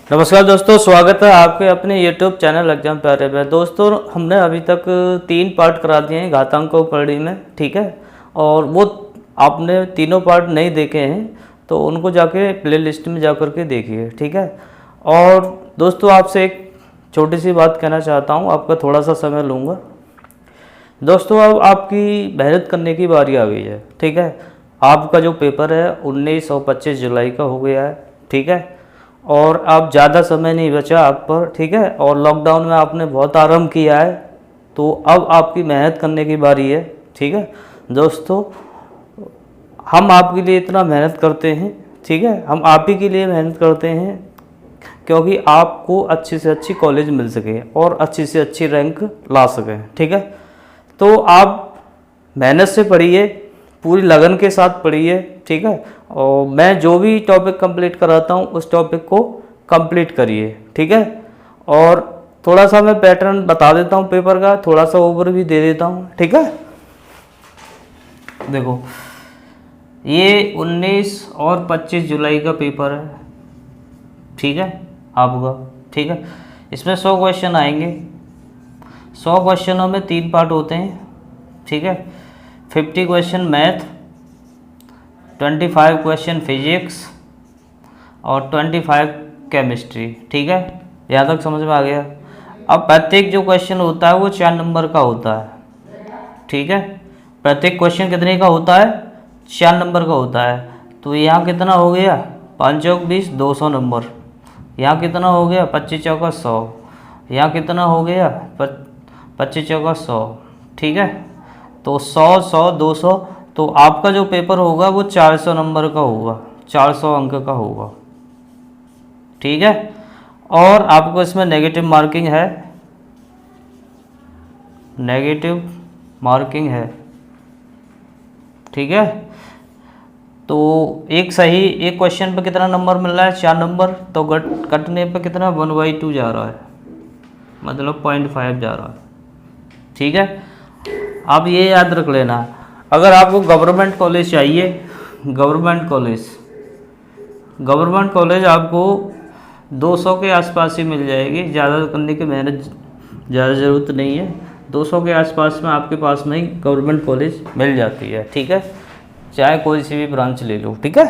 नमस्कार दोस्तों, स्वागत है आपके अपने YouTube चैनल एग्जाम प्यारे में। दोस्तों, हमने अभी तक 3 पार्ट करा दिए हैं घातांकों पढ़ी में, ठीक है। और वो आपने तीनों पार्ट नहीं देखे हैं तो उनको जाके प्लेलिस्ट में जा कर के देखिए, ठीक है। और दोस्तों, आपसे एक छोटी सी बात कहना चाहता हूँ, आपका थोड़ा सा समय लूँगा। दोस्तों, अब आपकी मेहनत करने की बारी आ गई है, ठीक है। आपका जो पेपर है 19 और 25 जुलाई का हो गया है, ठीक है। और अब ज़्यादा समय नहीं बचा आप पर, ठीक है। और लॉकडाउन में आपने बहुत आराम किया है, तो अब आपकी मेहनत करने की बारी है, ठीक है। दोस्तों, हम आपके लिए इतना मेहनत करते हैं, ठीक है। हम आप ही के लिए मेहनत करते हैं क्योंकि आपको अच्छी से अच्छी कॉलेज मिल सके और अच्छी से अच्छी रैंक ला सकें, ठीक है। तो आप मेहनत से पढ़िए, पूरी लगन के साथ पढ़िए, ठीक है। और मैं जो भी टॉपिक कंप्लीट कराता हूँ उस टॉपिक को कंप्लीट करिए, ठीक है। और थोड़ा सा मैं पैटर्न बता देता हूँ पेपर का, थोड़ा सा ओवर भी दे देता हूँ, ठीक है। देखो, ये 19 और 25 जुलाई का पेपर है, ठीक है आपका, ठीक है। इसमें 100 क्वेश्चन आएंगे। 100 क्वेश्चनों में 3 पार्ट होते हैं, ठीक है। 50 क्वेश्चन मैथ, 25 क्वेश्चन फिजिक्स और 25 केमिस्ट्री, ठीक है। यहाँ तक समझ में आ गया। अब प्रत्येक जो क्वेश्चन होता है वो 4 नंबर का होता है, ठीक है। प्रत्येक क्वेश्चन कितने का होता है? 4 नंबर का होता है। तो यहाँ कितना हो गया? 5 चौक 20, 200 नंबर। यहाँ कितना हो गया? 25 चौका 100। यहाँ कितना हो गया? 25 चौका 100, ठीक है। तो 100, 100, 200, तो आपका जो पेपर होगा वो 400 नंबर का होगा, 400 अंक का होगा, ठीक है। और आपको इसमें नेगेटिव मार्किंग है, नेगेटिव मार्किंग है, ठीक है। तो एक क्वेश्चन पे कितना नंबर मिल रहा है? 4 नंबर। तो कटने पे कितना? 1/2 जा रहा है, मतलब 0.5 जा रहा है, ठीक है। आप ये याद रख लेना, अगर आपको गवर्नमेंट कॉलेज चाहिए, गवर्नमेंट कॉलेज आपको 200 के आसपास ही मिल जाएगी। ज़्यादा करने की मेहनत ज़्यादा ज़रूरत नहीं है। 200 के आसपास में आपके पास में ही गवर्नमेंट कॉलेज मिल जाती है, ठीक है। चाहे कोई सी भी ब्रांच ले लो, ठीक है।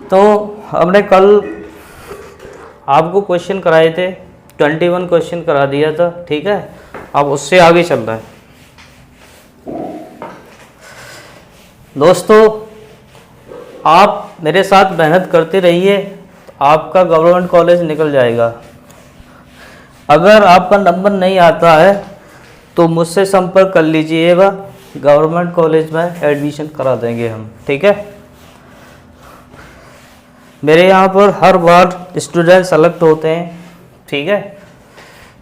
तो हमने कल आपको क्वेश्चन कराए थे, 21 क्वेश्चन करा दिया था, ठीक है। अब उससे आगे चल रहा है। दोस्तों, आप मेरे साथ मेहनत करते रहिए, आपका गवर्नमेंट कॉलेज निकल जाएगा। अगर आपका नंबर नहीं आता है तो मुझसे संपर्क कर लीजिएगा, गवर्नमेंट कॉलेज में एडमिशन करा देंगे हम, ठीक है। मेरे यहाँ पर हर बार स्टूडेंट सेलेक्ट होते हैं, ठीक है।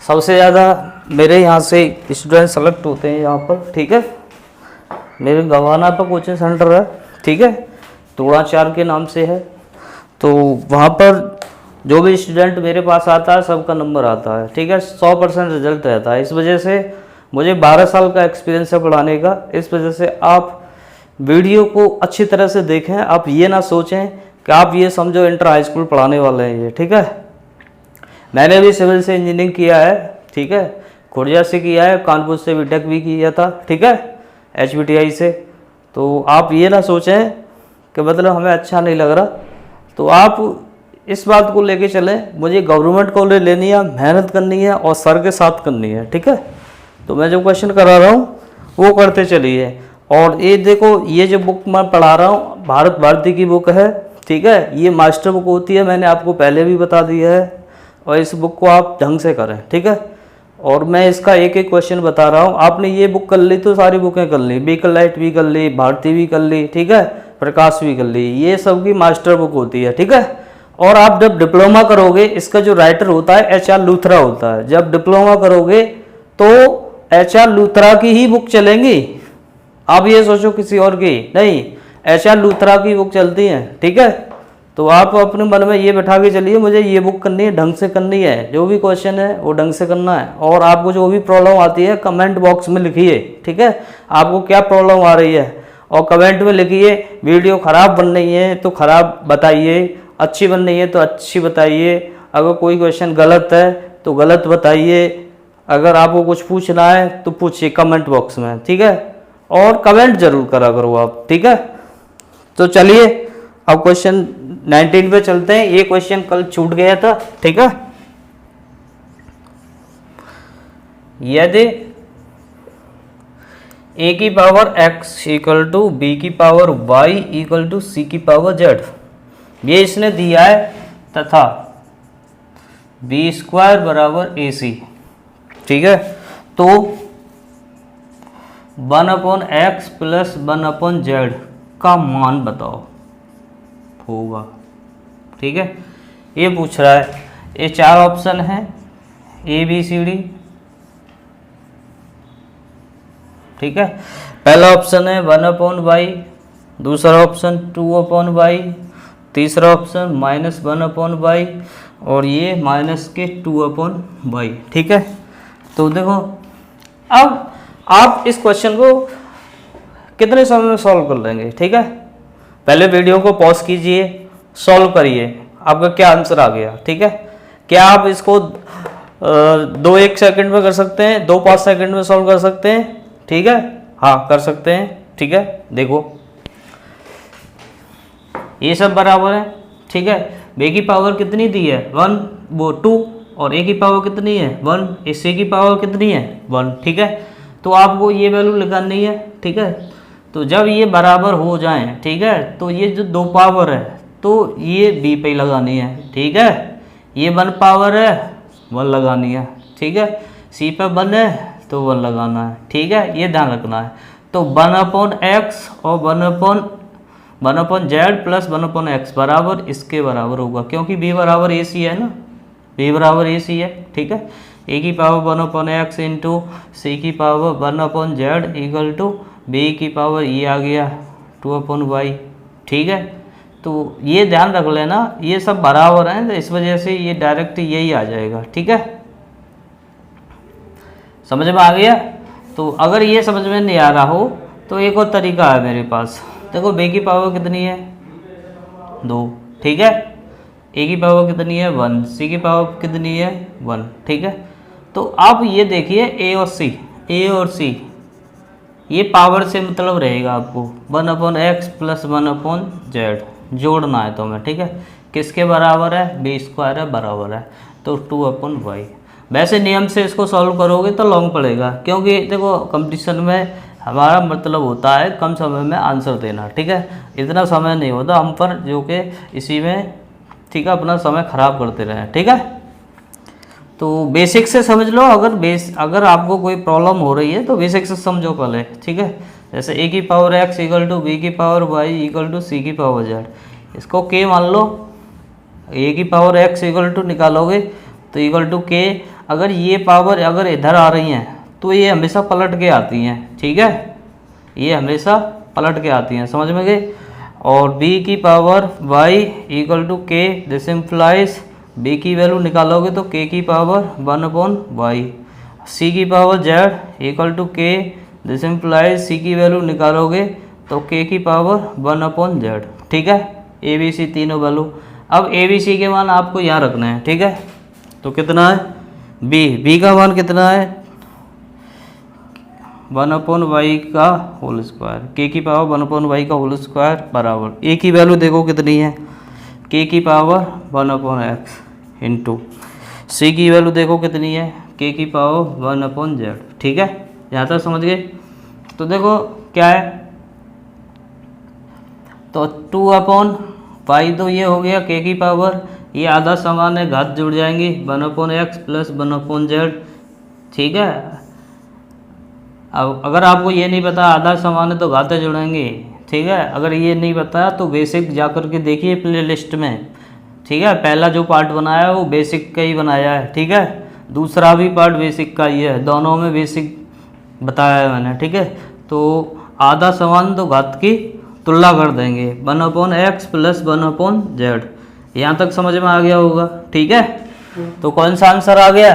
सबसे ज़्यादा मेरे यहाँ से स्टूडेंट सेलेक्ट होते हैं यहाँ पर, ठीक है। मेरे गवाना पर कोचिंग सेंटर है, ठीक है, तोड़ाचार के नाम से है। तो वहाँ पर जो भी स्टूडेंट मेरे पास आता है सबका नंबर आता है, ठीक है। 100% रिजल्ट रहता है। इस वजह से मुझे 12 साल का एक्सपीरियंस है पढ़ाने का। इस वजह से आप वीडियो को अच्छी तरह से देखें। आप ये ना सोचें कि आप ये समझो इंटर हाई स्कूल पढ़ाने वाले हैं ये, ठीक है। मैंने भी सिविल से इंजीनियरिंग किया है, ठीक है। खुर्जा से किया है, कानपुर से बीटेक भी किया था, ठीक है, HBTI से। तो आप ये ना सोचें कि मतलब हमें अच्छा नहीं लग रहा। तो आप इस बात को लेके चलें, मुझे गवर्नमेंट कॉलेज लेनी है, मेहनत करनी है और सर के साथ करनी है, ठीक है। तो मैं जो क्वेश्चन करा रहा हूँ वो करते चलिए। और ये देखो, ये जो बुक मैं पढ़ा रहा हूँ भारत भारती की बुक है, ठीक है। ये मास्टर बुक होती है, मैंने आपको पहले भी बता दिया है। और इस बुक को आप ढंग से करें, ठीक है। और मैं इसका एक एक क्वेश्चन बता रहा हूँ। आपने ये बुक कर ली तो सारी बुकें कर ली, बीकल लाइट भी कर ली, भारती भी कर ली, ठीक है, प्रकाश भी कर ली। ये सब की मास्टर बुक होती है, ठीक है। और आप जब डिप्लोमा करोगे, इसका जो राइटर होता है HR लूथरा होता है। जब डिप्लोमा करोगे तो HR लूथरा की ही बुक चलेंगी। आप ये सोचो किसी और की नहीं, HR लूथरा की बुक चलती है, ठीक है। तो आप अपने मन में ये बैठा के चलिए, मुझे ये बुक करनी है, ढंग से करनी है, जो भी क्वेश्चन है वो ढंग से करना है। और आपको जो भी प्रॉब्लम आती है कमेंट बॉक्स में लिखिए, ठीक है। आपको क्या प्रॉब्लम आ रही है और कमेंट में लिखिए। वीडियो ख़राब बन रही है तो ख़राब बताइए, अच्छी बन रही है तो अच्छी बताइए, अगर कोई क्वेश्चन गलत है तो गलत बताइए, अगर आपको कुछ पूछना है तो पूछिए कमेंट बॉक्स में, ठीक है। और कमेंट जरूर करा करो आप, ठीक है। तो चलिए अब क्वेश्चन 19 पे चलते हैं। ये क्वेश्चन कल छूट गया था, ठीक है। यदि a की power x equal to B की power y equal to C की पावर z, ये इसने दिया है, तथा बी स्क्वायर बराबर ए सी, ठीक है। तो 1/x प्लस 1/z का मान बताओ होगा, ठीक है। ये पूछ रहा है, ये 4 ऑप्शन है ए बी सी डी, ठीक है। पहला ऑप्शन है 1/y, दूसरा ऑप्शन 2/y, तीसरा ऑप्शन -1/y और ये माइनस के 2/y, ठीक है। तो देखो अब आप इस क्वेश्चन को कितने समय में सॉल्व कर लेंगे, ठीक है। पहले वीडियो को पॉज कीजिए, सॉल्व करिए, आपका क्या आंसर आ गया, ठीक है। क्या आप इसको 2-1 सेकंड में कर सकते हैं, 2-5 सेकंड में सॉल्व कर सकते हैं, ठीक है। हाँ कर सकते हैं, ठीक है। देखो ये सब बराबर है, ठीक है। बी की पावर कितनी दी है 1, वो 2, और ए की पावर कितनी है 1, सी की पावर कितनी है 1, ठीक है। तो आपको ये वैल्यू लगानी है, ठीक है। तो जब ये बराबर हो जाएं, ठीक है, तो ये जो 2 पावर है तो ये बी पे लगानी है, ठीक है। ये 1 पावर है 1 लगानी है, ठीक है। सी पे 1 है तो 1 लगाना है, ठीक है। ये ध्यान रखना है। तो 1/x और 1/z प्लस 1/x बराबर इसके बराबर होगा, क्योंकि b बराबर ए सी है ना, b बराबर ए सी है, ठीक है। ए की पावर 1/x इंटू सी की power 1/z equal to B की पावर ये आ गया 2/y, ठीक है। तो ये ध्यान रख लेना, ये सब बराबर हैं, तो इस वजह से ये डायरेक्ट यही आ जाएगा, ठीक है। समझ में आ गया। तो अगर ये समझ में नहीं आ रहा हो तो एक और तरीका है मेरे पास। देखो बी की पावर कितनी है 2, ठीक है। ए की पावर कितनी है 1, सी की पावर कितनी है 1, ठीक है। तो आप ये देखिए ए और सी ये पावर से मतलब रहेगा आपको 1/x प्लस 1/z जोड़ना है तो मैं, ठीक है। किसके बराबर है बी स्क्वायर है, बराबर है, तो 2/y। वैसे नियम से इसको सॉल्व करोगे तो लॉन्ग पड़ेगा, क्योंकि देखो कंपटीशन में हमारा मतलब होता है कम समय में आंसर देना, ठीक है। इतना समय नहीं होता हम पर जो कि इसी में, ठीक है, अपना समय ख़राब करते रहें, ठीक है। तो बेसिक से समझ लो, अगर आपको कोई प्रॉब्लम हो रही है तो बेसिक से समझो पहले, ठीक है। जैसे ए की power x equal to B की power y equal to C की पावर z, इसको k मान लो। ए की पावर x इक्वल टू निकालोगे तो इक्वल टू k, अगर ये पावर अगर इधर आ रही हैं तो ये हमेशा पलट के आती हैं, ठीक है। ये हमेशा पलट के आती हैं, समझ में गए। और b की power y equal to k, this implies b की वैल्यू निकालोगे तो k की पावर 1/y, c की power z equal to k, this implies c की वैल्यू निकालोगे तो k की पावर 1/z, ठीक है। ए बी सी तीनों वैल्यू। अब ए बी सी के मान आपको यहाँ रखना है, ठीक है। तो कितना है बी का मान कितना है 1/y का होल स्क्वायर, के की पावर 1/y का होल स्क्वायर बराबर ए की वैल्यू देखो कितनी है के की पावर 1/x इंटू सी की वैल्यू देखो कितनी है के की पावर 1/z, ठीक है। यहाँ तक समझ गए। तो देखो क्या है, तो 2/y तो ये हो गया के की पावर, ये आधा समान है, घात जुड़ जाएंगी 1/x प्लस 1/z, ठीक है। अब अगर आपको ये नहीं पता आधा समान है तो घातें जुड़ेंगी, ठीक है। अगर ये नहीं पता तो बेसिक जा कर के देखिए प्ले लिस्ट में, ठीक है। पहला जो पार्ट बनाया है वो बेसिक का ही बनाया है, ठीक है। दूसरा भी पार्ट बेसिक का ही है, दोनों में बेसिक बताया है मैंने, ठीक है। तो आधा समान तो घात की तुलना कर देंगे 1/x प्लस 1/z, यहाँ तक समझ में आ गया होगा, ठीक है। तो कौन सा आंसर आ गया,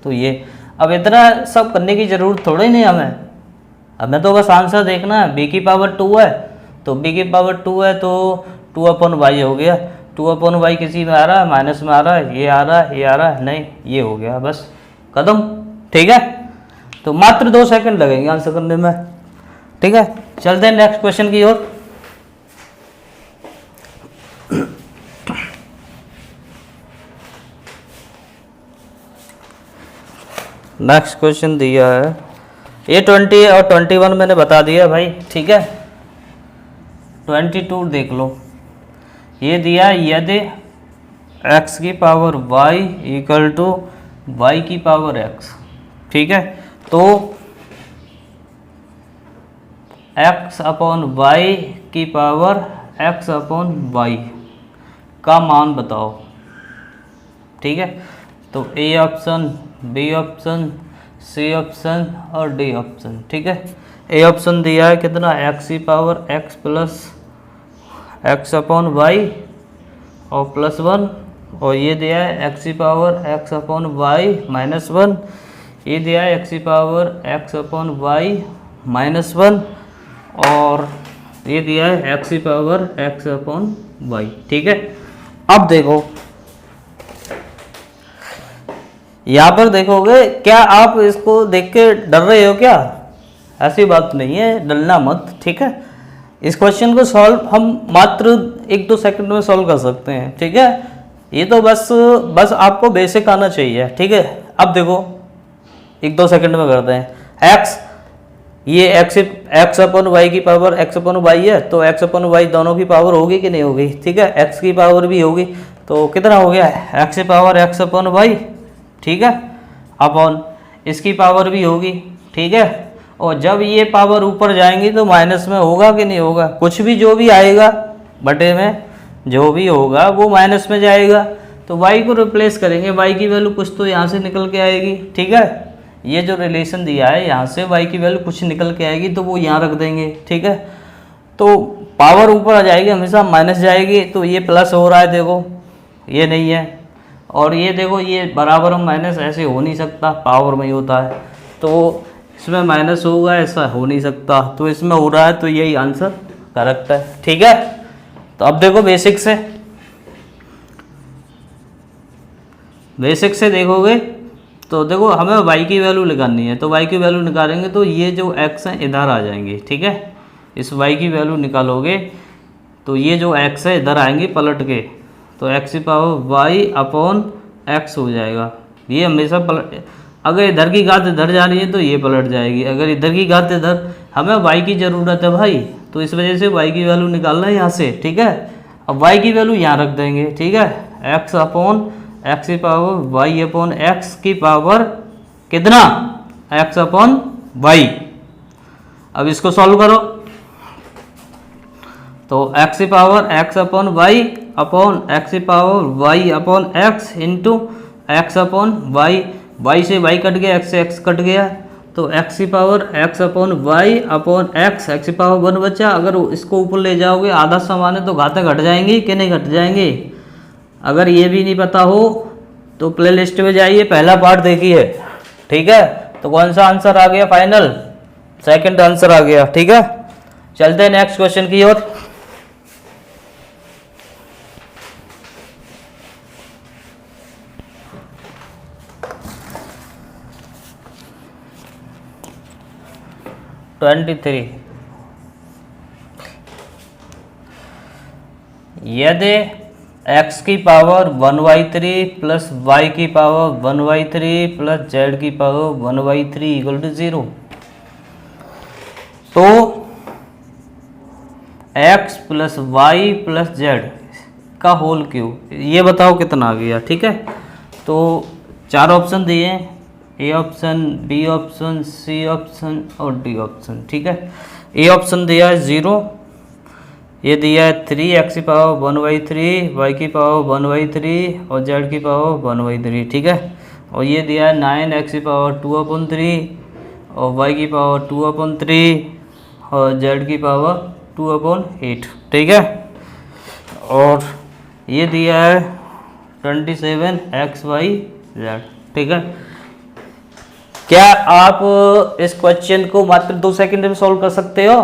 तो ये। अब इतना सब करने की ज़रूरत थोड़ी नहीं हमें तो बस आंसर देखना है। b की पावर 2 है तो b की पावर 2 है तो 2/y हो गया, 2/y किसी में आ रहा है, माइनस में आ रहा है, ये आ रहा है, ये आ रहा है, नहीं ये हो गया, बस खत्म। ठीक है, तो मात्र 2 सेकंड लगेंगे आंसर करने में। ठीक है, चलते हैं नेक्स्ट क्वेश्चन की ओर। नेक्स्ट क्वेश्चन दिया है, ये 20 और 21 मैंने बता दिया भाई। ठीक है, 22 देख लो, ये दिया यदि x की power y equal to y की पावर x। ठीक है, तो x अपॉन y की पावर x अपॉन y का मान बताओ। ठीक है, तो A option, B option, C option और डी ऑप्शन। ठीक है, ए ऑप्शन दिया है कितना, x की power x plus x upon y और प्लस 1, और ये दिया है x की power x upon y minus 1, ये दिया है x की power x upon y minus 1, और ये दिया है x की पावर x अपॉन y। ठीक है, अब देखो यहाँ पर देखोगे, क्या आप इसको देख के डर रहे हो क्या? ऐसी बात नहीं है, डरना मत। ठीक है, इस क्वेश्चन को सॉल्व हम मात्र 1-2 सेकंड में सॉल्व कर सकते हैं। ठीक है, ये तो बस आपको बेसिक आना चाहिए। ठीक है, अब देखो 1-2 सेकंड में करते हैं। x, ये x अपॉन वाई की पावर x अपॉन वाई है, तो x अपॉन वाई दोनों की पावर होगी कि नहीं होगी? ठीक है, x की पावर भी होगी, तो कितना हो गया x की पावर x अपॉन वाई। ठीक है, अपॉन इसकी पावर भी होगी। ठीक है, और जब ये पावर ऊपर जाएंगी तो माइनस में होगा कि नहीं होगा? कुछ भी जो भी आएगा बटे में जो भी होगा वो माइनस में जाएगा, तो y को रिप्लेस करेंगे, y की वैल्यू कुछ तो यहाँ से निकल के आएगी। ठीक है, ये जो रिलेशन दिया है यहाँ से y की वैल्यू कुछ निकल के आएगी, तो वो यहाँ रख देंगे। ठीक है, तो पावर ऊपर आ जाएगी, हमेशा माइनस जाएगी, तो ये प्लस हो रहा है, देखो ये नहीं है, और ये देखो ये बराबर माइनस ऐसे हो नहीं सकता, पावर में ही होता है, तो इसमें माइनस होगा, ऐसा हो नहीं सकता, तो इसमें हो रहा है, तो यही आंसर करेक्ट है। ठीक है, तो अब देखो बेसिक से देखोगे तो देखो हमें y की वैल्यू निकालनी है, तो y की वैल्यू निकालेंगे तो ये जो x है इधर आ जाएंगे। ठीक है, इस y की वैल्यू निकालोगे तो ये जो x है इधर आएंगे पलट के, तो x की पावर y अपॉन x हो जाएगा। ये हमेशा पलट, अगर इधर की घात इधर जा रही है तो ये पलट जाएगी, अगर इधर की घात इधर, हमें y की ज़रूरत है भाई, तो इस वजह से y की वैल्यू निकालना है यहाँ से। ठीक है, अब y की वैल्यू यहाँ रख देंगे। ठीक है, x अपॉन x की पावर y अपॉन x की पावर कितना, x अपॉन y। अब इसको सॉल्व करो, तो x की power x upon y upon x की power y upon x into x upon y से y कट गया, x से x कट गया, तो x की power x upon y upon x की पावर 1 बचा। अगर इसको ऊपर ले जाओगे आधा समान है तो घातें घट जाएंगी कि नहीं घट जाएंगे? अगर ये भी नहीं पता हो तो प्ले लिस्ट में जाइए, पहला पार्ट देखिए। ठीक है, तो कौन सा आंसर आ गया फाइनल? सेकंड आंसर आ गया। ठीक है, चलते हैं नेक्स्ट क्वेश्चन की ओर। यदि x की पावर 1/3 प्लस y की पावर 1/3 प्लस z की पावर 1/3 इक्वल टू 0, तो x plus Y plus Z का होल क्यूब, ये बताओ कितना आ गया। ठीक है, तो 4 ऑप्शन दिए, A option, B option, C option और डी ऑप्शन। ठीक है, ए ऑप्शन दिया है 0, ये दिया है 3x की पावर 1/3, y की पावर 1/3 और z की पावर 1/3। ठीक है, और ये दिया है 9x की पावर 2/3 और y की पावर 2/3 और z की पावर 2/8। ठीक है, और ये दिया है 27xyz। ठीक है, क्या आप इस क्वेश्चन को मात्र 2 सेकंड में सॉल्व कर सकते हो?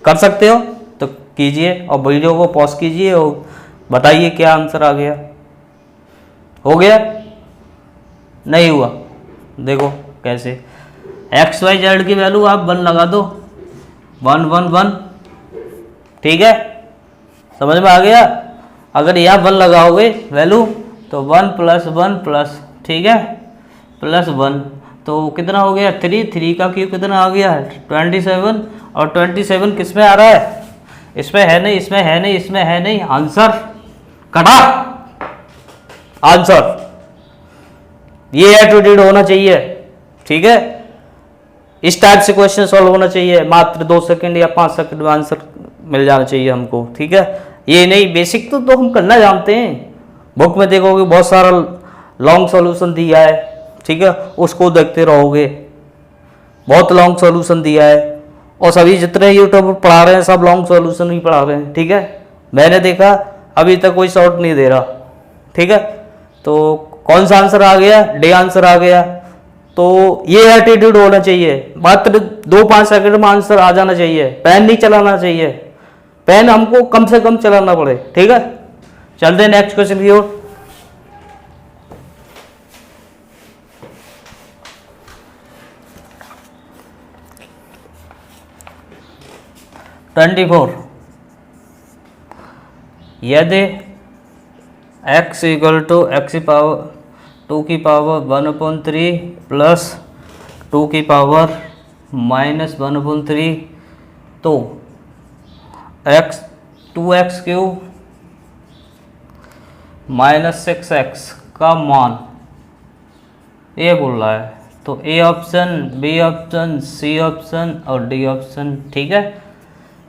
कर सकते हो तो कीजिए, और वीडियो को पॉज कीजिए और बताइए क्या आंसर आ गया? हो गया? नहीं हुआ? देखो कैसे, एक्स वाई जेड की वैल्यू आप 1 लगा दो, 1 1 1, ठीक है, समझ में आ गया? अगर यहाँ 1 लगाओगे वैल्यू तो 1 + 1 प्लस, ठीक है, +1, तो कितना हो गया 3, 3 का क्यूब कितना आ गया है 27, और 27 किस में आ रहा है? इसमें है नहीं, इसमें है नहीं, इसमें है नहीं, आंसर कटा, आंसर ये एटीट्यूड होना चाहिए, ठीक है। इस टाइप से क्वेश्चन सॉल्व होना चाहिए, मात्र 2 सेकंड या 5 सेकंड में आंसर मिल जाना चाहिए हमको, ठीक है। ये नहीं, बेसिक तो हम करना जानते हैं, बुक में देखोगे बहुत सारा लॉन्ग सॉल्यूशन दिया है, ठीक है, उसको देखते रहोगे, बहुत लॉन्ग सॉल्यूशन दिया है, और सभी जितने यूट्यूब पढ़ा रहे हैं सब लॉन्ग सॉल्यूशन ही पढ़ा रहे हैं, ठीक है। मैंने देखा अभी तक कोई शॉर्ट नहीं दे रहा, ठीक है। तो कौन सा आंसर आ गया? डी आंसर आ गया। तो ये एटीट्यूड होना चाहिए, मात्र 2-5 सेकंड में आंसर आ जाना चाहिए, पेन नहीं चलाना चाहिए, पेन हमको कम से कम चलाना पड़े, ठीक है। चलते हैं नेक्स्ट क्वेश्चन की ओर। यदि x = x की पावर 2 की पावर 1/3 प्लस 2 की पावर -1/3, तो 2x³ -6x का मान ये बोल रहा है, तो A option, B option, C option और डी ऑप्शन, ठीक है।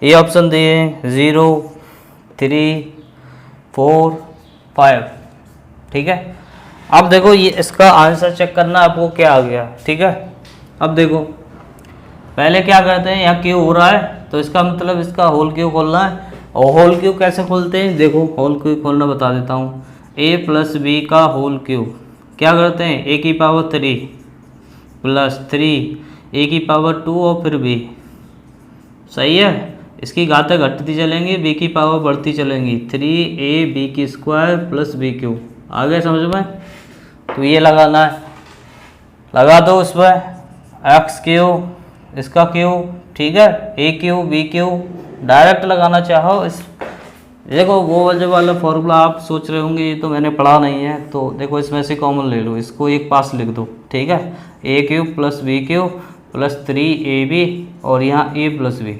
ए ऑप्शन दिए 0, 3, 4, 5, ठीक है। अब देखो ये इसका आंसर चेक करना आपको क्या आ गया, ठीक है। अब देखो पहले क्या करते हैं, यहाँ क्यू हो रहा है तो इसका मतलब इसका होल क्यू खोलना है, और होल क्यू कैसे खोलते हैं, देखो होल क्यू खोलना बता देता हूँ। a + b का होल क्यू क्या करते हैं, a की पावर 3 + 3 a की पावर 2 और फिर b, सही है। इसकी घातें घटती चलेंगी, b की पावर बढ़ती चलेंगी, 3ab² + b³ आ गया समझ में। तो ये लगाना है, लगा दो उसमें x³ इसका क्यूब, ठीक है, a³ b³ डायरेक्ट लगाना चाहो इस, देखो वो वाला फॉर्मूला आप सोच रहे होंगे ये तो मैंने पढ़ा नहीं है, तो देखो इसमें से कॉमन ले लो, इसको एक पास लिख दो, ठीक है, a³ + b³ + 3ab और यहाँ a + b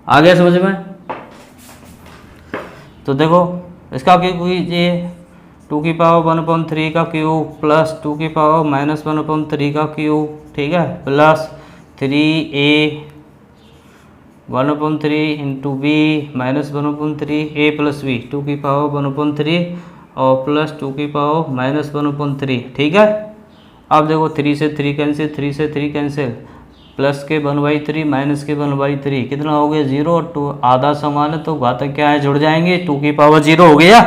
आ गया समझ में। तो देखो इसका क्यूब कीजिए, 2 की पावर 1/3 का क्यूब प्लस 2 की पावर -1/3 का क्यूब, ठीक है, plus 3a 1/3 × b -1/3 a + b 2 की पावर 1/3 और प्लस 2 की पावर -1/3, ठीक है। अब देखो 3 से 3 कैंसिल, 3 से 3 कैंसिल, प्लस के 1/3 माइनस के 1/3 कितना हो गया 0, और 2 आधा समान है तो घातक क्या है, जुड़ जाएंगे, 2 की पावर 0 हो गया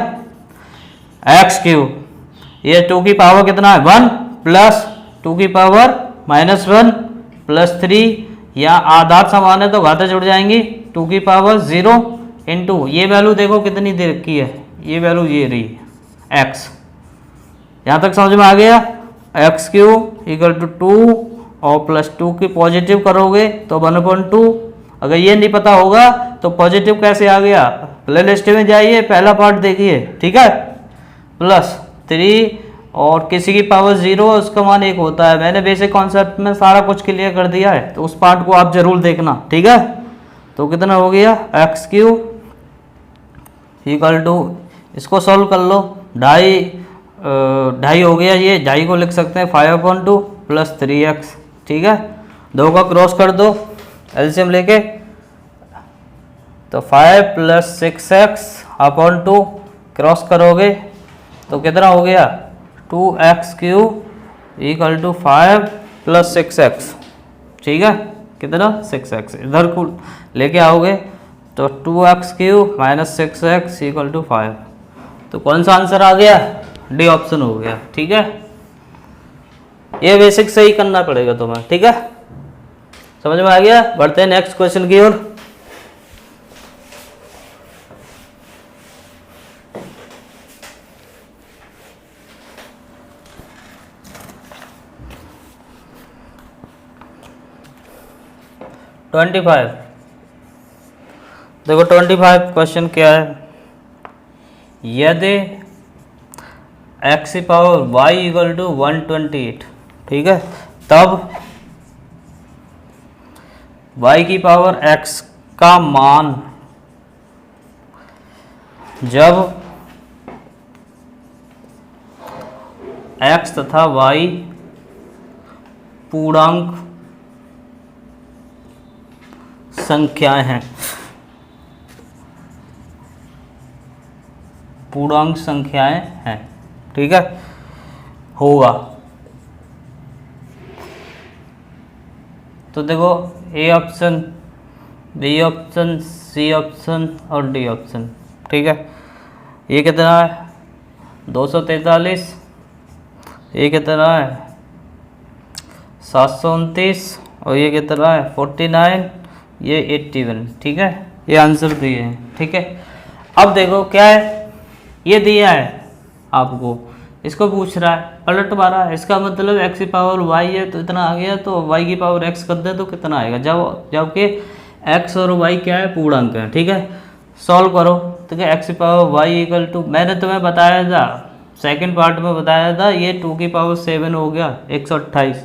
x³, ये 2 की पावर कितना है 1 प्लस 2 की पावर -1 प्लस 3, या आधा समान है तो घातें जुड़ जाएंगी, 2 की पावर 0 इंटू ये वैल्यू देखो कितनी दे रखी है, ये वैल्यू ये रही x, यहाँ तक समझ में आ गया। x³ = 2 और प्लस 2 की पॉजिटिव करोगे तो 1/2, अगर ये नहीं पता होगा तो पॉजिटिव कैसे आ गया, प्ले लिस्ट में जाइए पहला पार्ट देखिए, ठीक है, प्लस 3 और किसी की पावर 0 उसका मान 1 होता है, मैंने बेसिक कॉन्सेप्ट में सारा कुछ क्लियर कर दिया है, तो उस पार्ट को आप जरूर देखना, ठीक है। तो कितना हो गया x³ = इसको सॉल्व कर लो, 2.5 हो गया, ये 2.5 को लिख सकते हैं 5/2 प्लस 3x, ठीक है, 2 का क्रॉस कर दो एलसीएम लेके, तो 5 + 6x/2 क्रॉस करोगे तो कितना हो गया 2x³ = 5 + 6x, ठीक है, कितना 6x, इधर को लेके आओगे तो 2x³ - 6x = 5, तो कौन सा आंसर आ गया, डी ऑप्शन हो गया, ठीक है। ये बेसिक से ही करना पड़ेगा तुम्हें, ठीक है, समझ में आ गया। बढ़ते हैं नेक्स्ट क्वेश्चन की ओर। 25। देखो 25 क्वेश्चन क्या है, यदि x की पावर y इक्वल टू 128, ठीक है, तब y की पावर x का मान जब x तथा y पूर्णांक संख्याएं हैं, पूर्णांक संख्याएं हैं, ठीक है, होगा। तो देखो A option, B option, C option और डी ऑप्शन, ठीक है। ये कितना है 243, ये कितना है 729 और ये कितना है 49, ये 81, ठीक है। ये आंसर दिए हैं, ठीक है। अब देखो क्या है, ये दिया है आपको, इसको पूछ रहा है पलट मारा, इसका मतलब x की पावर y है तो इतना आ गया, तो y की पावर x कर दे तो कितना आएगा, जबकि x और y क्या है, पूर्णांक है, ठीक है। सॉल्व करो तो क्या x की पावर y इक्वल टू, मैंने तुम्हें बताया था सेकंड पार्ट में बताया था, ये 2 की पावर 7 हो गया 128,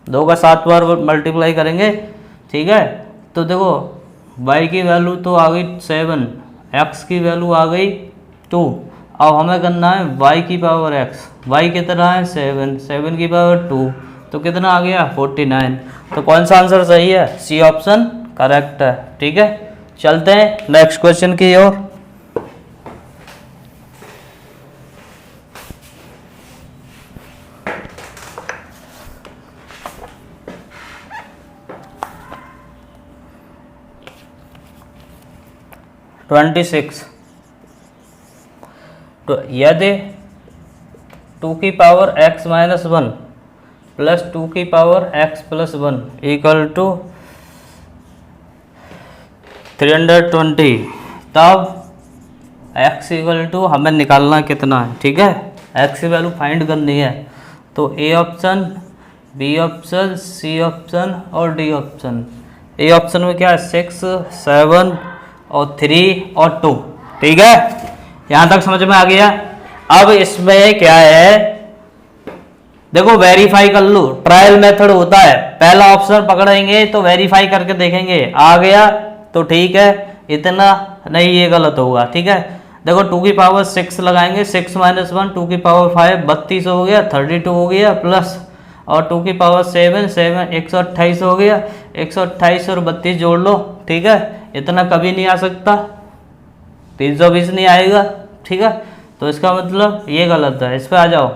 2 का 7 बार मल्टीप्लाई करेंगे, ठीक है। तो देखो y की वैल्यू तो आ गई 7, x की वैल्यू आ गई 2, अब हमें करना है y की पावर x, y कितना है 7, 7 की पावर 2, तो कितना आ गया 49। तो कौन सा आंसर सही है, सी ऑप्शन करेक्ट है, ठीक है। चलते हैं नेक्स्ट क्वेश्चन की ओर। तो यदि 2 की पावर x माइनस 1 प्लस 2 की power x plus 1 equal to 320, तब x इक्वल टू हमें निकालना कितना है, ठीक है, x की वैल्यू फाइंड करनी है। तो A option, B option, C option और डी ऑप्शन। ए ऑप्शन में क्या है 6, 7 और 3 और 2, ठीक है। यहाँ तक समझ में आ गया। अब इसमें क्या है, देखो वेरीफाई कर लो, ट्रायल मेथड होता है, पहला ऑप्शन पकड़ेंगे तो वेरीफाई करके देखेंगे, आ गया तो ठीक है, इतना नहीं ये गलत होगा, ठीक है। देखो 2 की पावर 6 लगाएंगे, 6 माइनस 1, 2 की पावर 5 32 हो गया, 32 हो गया, प्लस और 2 की पावर 7 7 128 हो गया, 128 और 32 जोड़ लो, ठीक है। इतना कभी नहीं आ सकता, 320 नहीं आएगा, ठीक है। तो इसका मतलब ये गलत है, इस पर आ जाओ,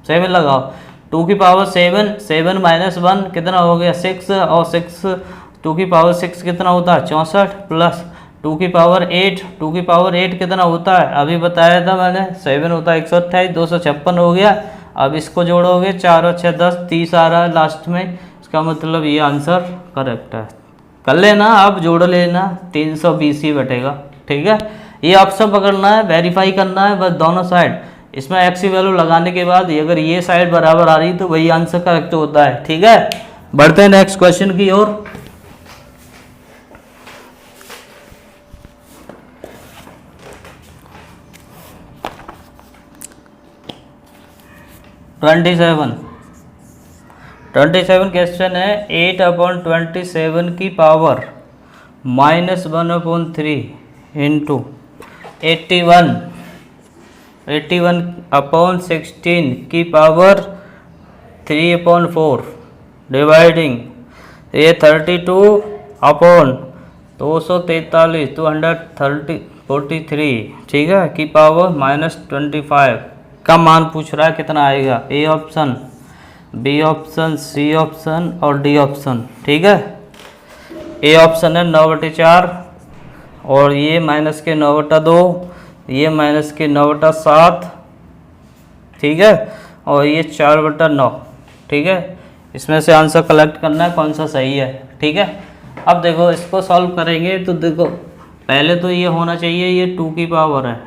7 लगाओ, 2 की पावर 7, 7 माइनस 1 कितना हो गया 6, और 6 2 की पावर 6 कितना होता है 64, प्लस 2 की पावर 8, 2 की पावर 8 कितना होता है, अभी बताया था मैंने 7 होता है 128, 256 हो गया। अब इसको जोड़ोगे 4 और 6 10, 30 आ रहा है लास्ट में, इसका मतलब ये आंसर करेक्ट है। कर लेना, अब जोड़ लेना, 320 ही बटेगा, ठीक है। ये ऑप्शन पकड़ना है, वेरीफाई करना है बस दोनों साइड। इसमें एक्स की वैल्यू लगाने के बाद अगर ये साइड बराबर आ रही तो वही आंसर करेक्ट होता है, ठीक है। बढ़ते हैं नेक्स्ट क्वेश्चन की ओर। ट्वेंटी सेवन क्वेश्चन है, 8/27 की पावर -1/3 इंटू 81/16 की पावर 3/4 डिवाइडिंग ये 32/243 ठीक है की पावर -25 का मान पूछ रहा है, कितना आएगा। A option, B option, C option और डी ऑप्शन, ठीक है। ए ऑप्शन है 9/4 और ये माइनस के 9/2, ये माइनस के 9/7, ठीक है, और ये 4/9, ठीक है। इसमें से आंसर कलेक्ट करना है कौन सा सही है, ठीक है। अब देखो इसको सॉल्व करेंगे तो देखो पहले तो ये होना चाहिए, ये 2 की पावर है,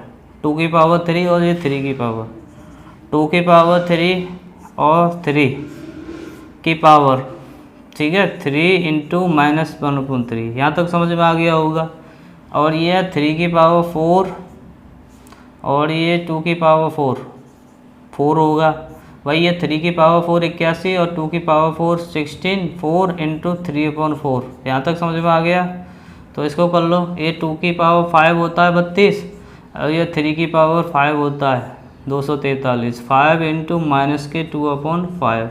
2 की पावर 3 और ये 3 की पावर, 2 की पावर 3 और 3 की पावर ठीक है, 3 इंटू माइनस 1/3, यहाँ तक समझ में आ गया होगा। और ये है 3 की पावर 4 और ये 2 की पावर 4 होगा। वही ये 3 की पावर 4 81 और 2 की पावर 4 16, 4 इंटू 3/4, यहाँ तक समझ में आ गया। तो इसको कर लो, ये 2 की पावर 5 होता है 32 और ये 3 की पावर 5 होता है 243। 5 इंटू माइनस के 2/5,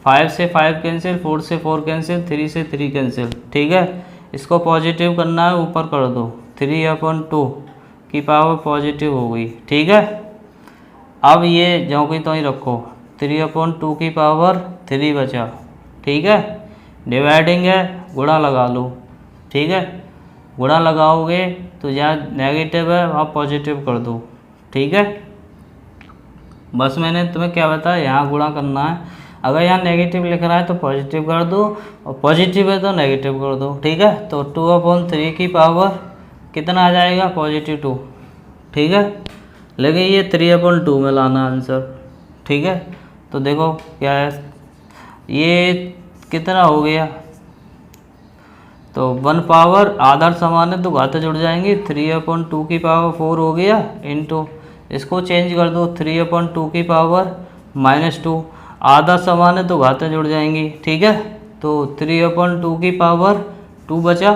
5 से 5 कैंसिल, 4 से 4 कैंसिल, 3 से 3 कैंसिल। ठीक है, इसको पॉजिटिव करना है, ऊपर कर दो, 3/2 की पावर पॉजिटिव हो गई। ठीक है, अब ये जो कि तो ही रखो, 3/2 की पावर 3 बचा। ठीक है, डिवाइडिंग है, गुणा लगा लो। ठीक है, गुणा लगाओगे तो जहाँ नेगेटिव है वहाँ पॉजिटिव कर दो। ठीक है, बस मैंने तुम्हें क्या बताया, यहाँ गुणा करना है। अगर यहाँ नेगेटिव लिख रहा है तो पॉजिटिव कर दो और पॉजिटिव है तो नेगेटिव कर दो। ठीक है, तो 2/3 की पावर कितना आ जाएगा, +2। ठीक है, लेकिन ये 3/2 में लाना आंसर। ठीक है, तो देखो क्या है, ये कितना हो गया, तो 1 पावर आधार समान है तो घाते जुड़ जाएंगी, 3/2 की पावर 4 हो गया इंटू, इसको चेंज कर दो, 3/2 की पावर -2, आधा समान है तो घाते जुड़ जाएंगी। ठीक है, तो 3/2 की पावर 2 बचा,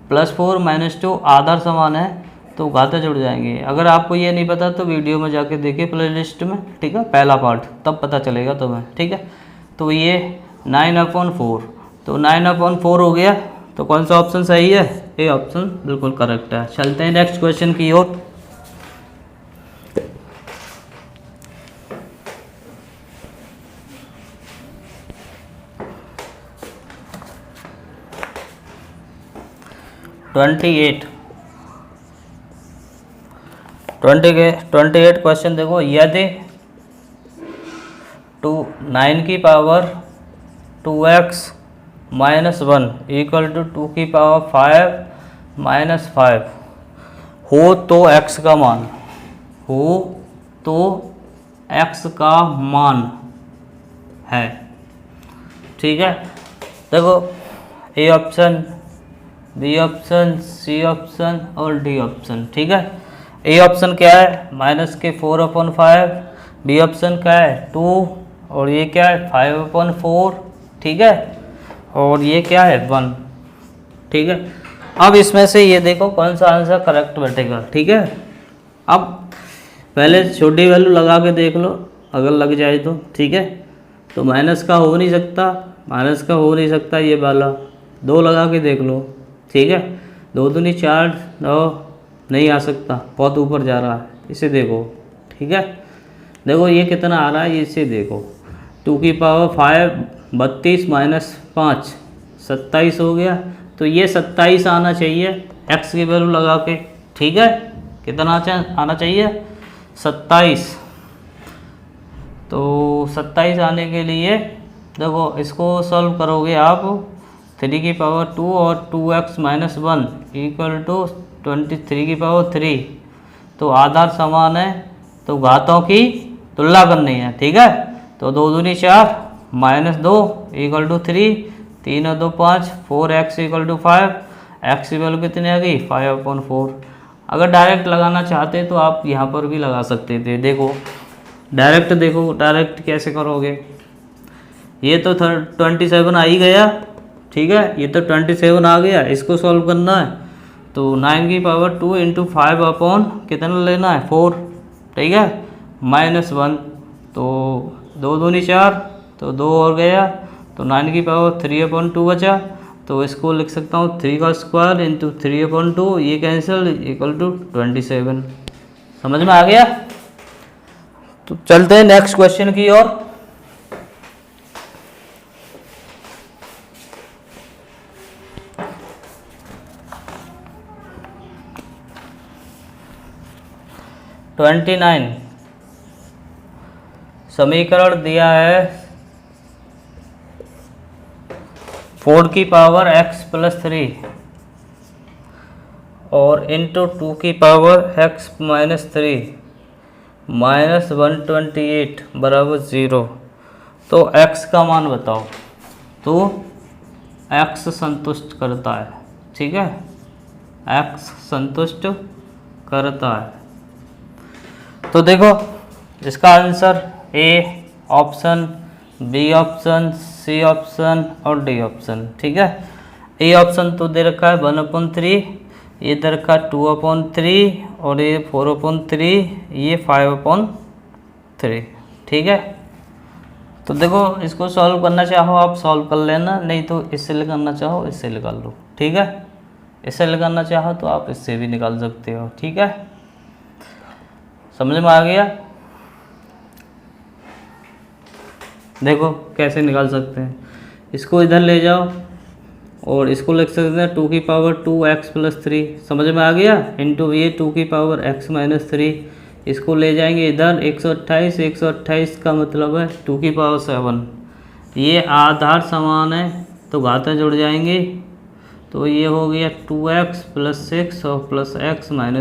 +4 -2 आधार समान है तो घाते जुड़ जाएंगे। अगर आपको ये नहीं पता तो वीडियो में जाके देखिए प्लेलिस्ट में। ठीक है, पहला पार्ट, तब पता चलेगा तुम्हें। ठीक है, तो ये 9/4, तो 9/4 हो गया। तो कौन सा ऑप्शन सही है, ये ऑप्शन बिल्कुल करेक्ट है। चलते हैं नेक्स्ट क्वेश्चन की ओर। ट्वेंटी एट क्वेश्चन देखो, यदि 9 की पावर 2x - 1 = 2 की पावर 5 - 5 हो तो x का मान है। ठीक है, देखो A option, B option, C option और डी ऑप्शन। ठीक है, ए ऑप्शन क्या है, -4/5, बी ऑप्शन क्या है 2 और ये क्या है 5/4। ठीक है, और ये क्या है 1। ठीक है, अब इसमें से ये देखो कौन सा आंसर करेक्ट बैठेगा। ठीक है, अब पहले छोटी वैल्यू लगा के देख लो, अगर लग जाए तो। ठीक है, तो माइनस का हो नहीं सकता, ये वाला 2 लगा के देख लो। ठीक है, 2 दूनी 4, 9 नहीं आ सकता, बहुत ऊपर जा रहा है, इसे देखो। ठीक है, देखो ये कितना आ रहा है, इसे देखो, 2 की पावर 5 32 - 5 27 हो गया। तो ये 27 आना चाहिए x की वैल्यू लगा के। ठीक है, कितना आना चाहिए 27। तो 27 आने के लिए देखो इसको सॉल्व करोगे आप, 3 की पावर 2 और 2x - 1 = 23 की पावर 3, तो आधार समान है तो घातों की तुलना करनी है। ठीक है, तो 2 दूनी 4 -2 = 3, 3 और 2 5, 4x = 5, x की वैल्यू कितनी आ गई 5/4। अगर डायरेक्ट लगाना चाहते तो आप यहाँ पर भी लगा सकते थे। देखो डायरेक्ट कैसे करोगे, ये तो 27 आ ही गया। ठीक है, ये तो 27 आ गया, इसको सॉल्व करना है तो 9 की पावर 2 × 5 कितना लेना है 4। ठीक है, -1, तो 2 दूनी 4, तो 2 और गया, तो 9 की पावर 3/2 बचा। तो इसको लिख सकता हूँ 3 का स्क्वायर × 3/2, ये कैंसिल = 27। समझ में आ गया। तो चलते हैं नेक्स्ट क्वेश्चन की ओर। समीकरण दिया है 4 की पावर x + 3 और × 2 की पावर x - 3 -128 = 0। तो x का मान बताओ। तो एक्स संतुष्ट करता है, ठीक है, एक्स संतुष्ट करता है। तो देखो इसका answer A option, B option, C option और डी ऑप्शन, ठीक है। ए ऑप्शन तो दे रखा है 1/3, ये दे रखा है 2/3 और ये 4/3, ये 5/3, ठीक है। तो देखो इसको सॉल्व करना चाहो आप सॉल्व कर लेना, नहीं तो इससे निकालना चाहो इससे निकाल लो, ठीक है। इससे निकालना चाहो तो आप इससे भी निकाल सकते हो, ठीक है। समझ में आ गया? देखो कैसे निकाल सकते हैं, इसको इधर ले जाओ और इसको लिख सकते हैं 2⁻2x+3, समझ में आ गया, इंटू ये 2⁻x-3, इसको ले जाएंगे इधर 128, 128 का मतलब है 2⁻7, ये आधार समान है तो घातें जुड़ जाएंगी, तो ये हो गया 2x + 6 और प्लस x-3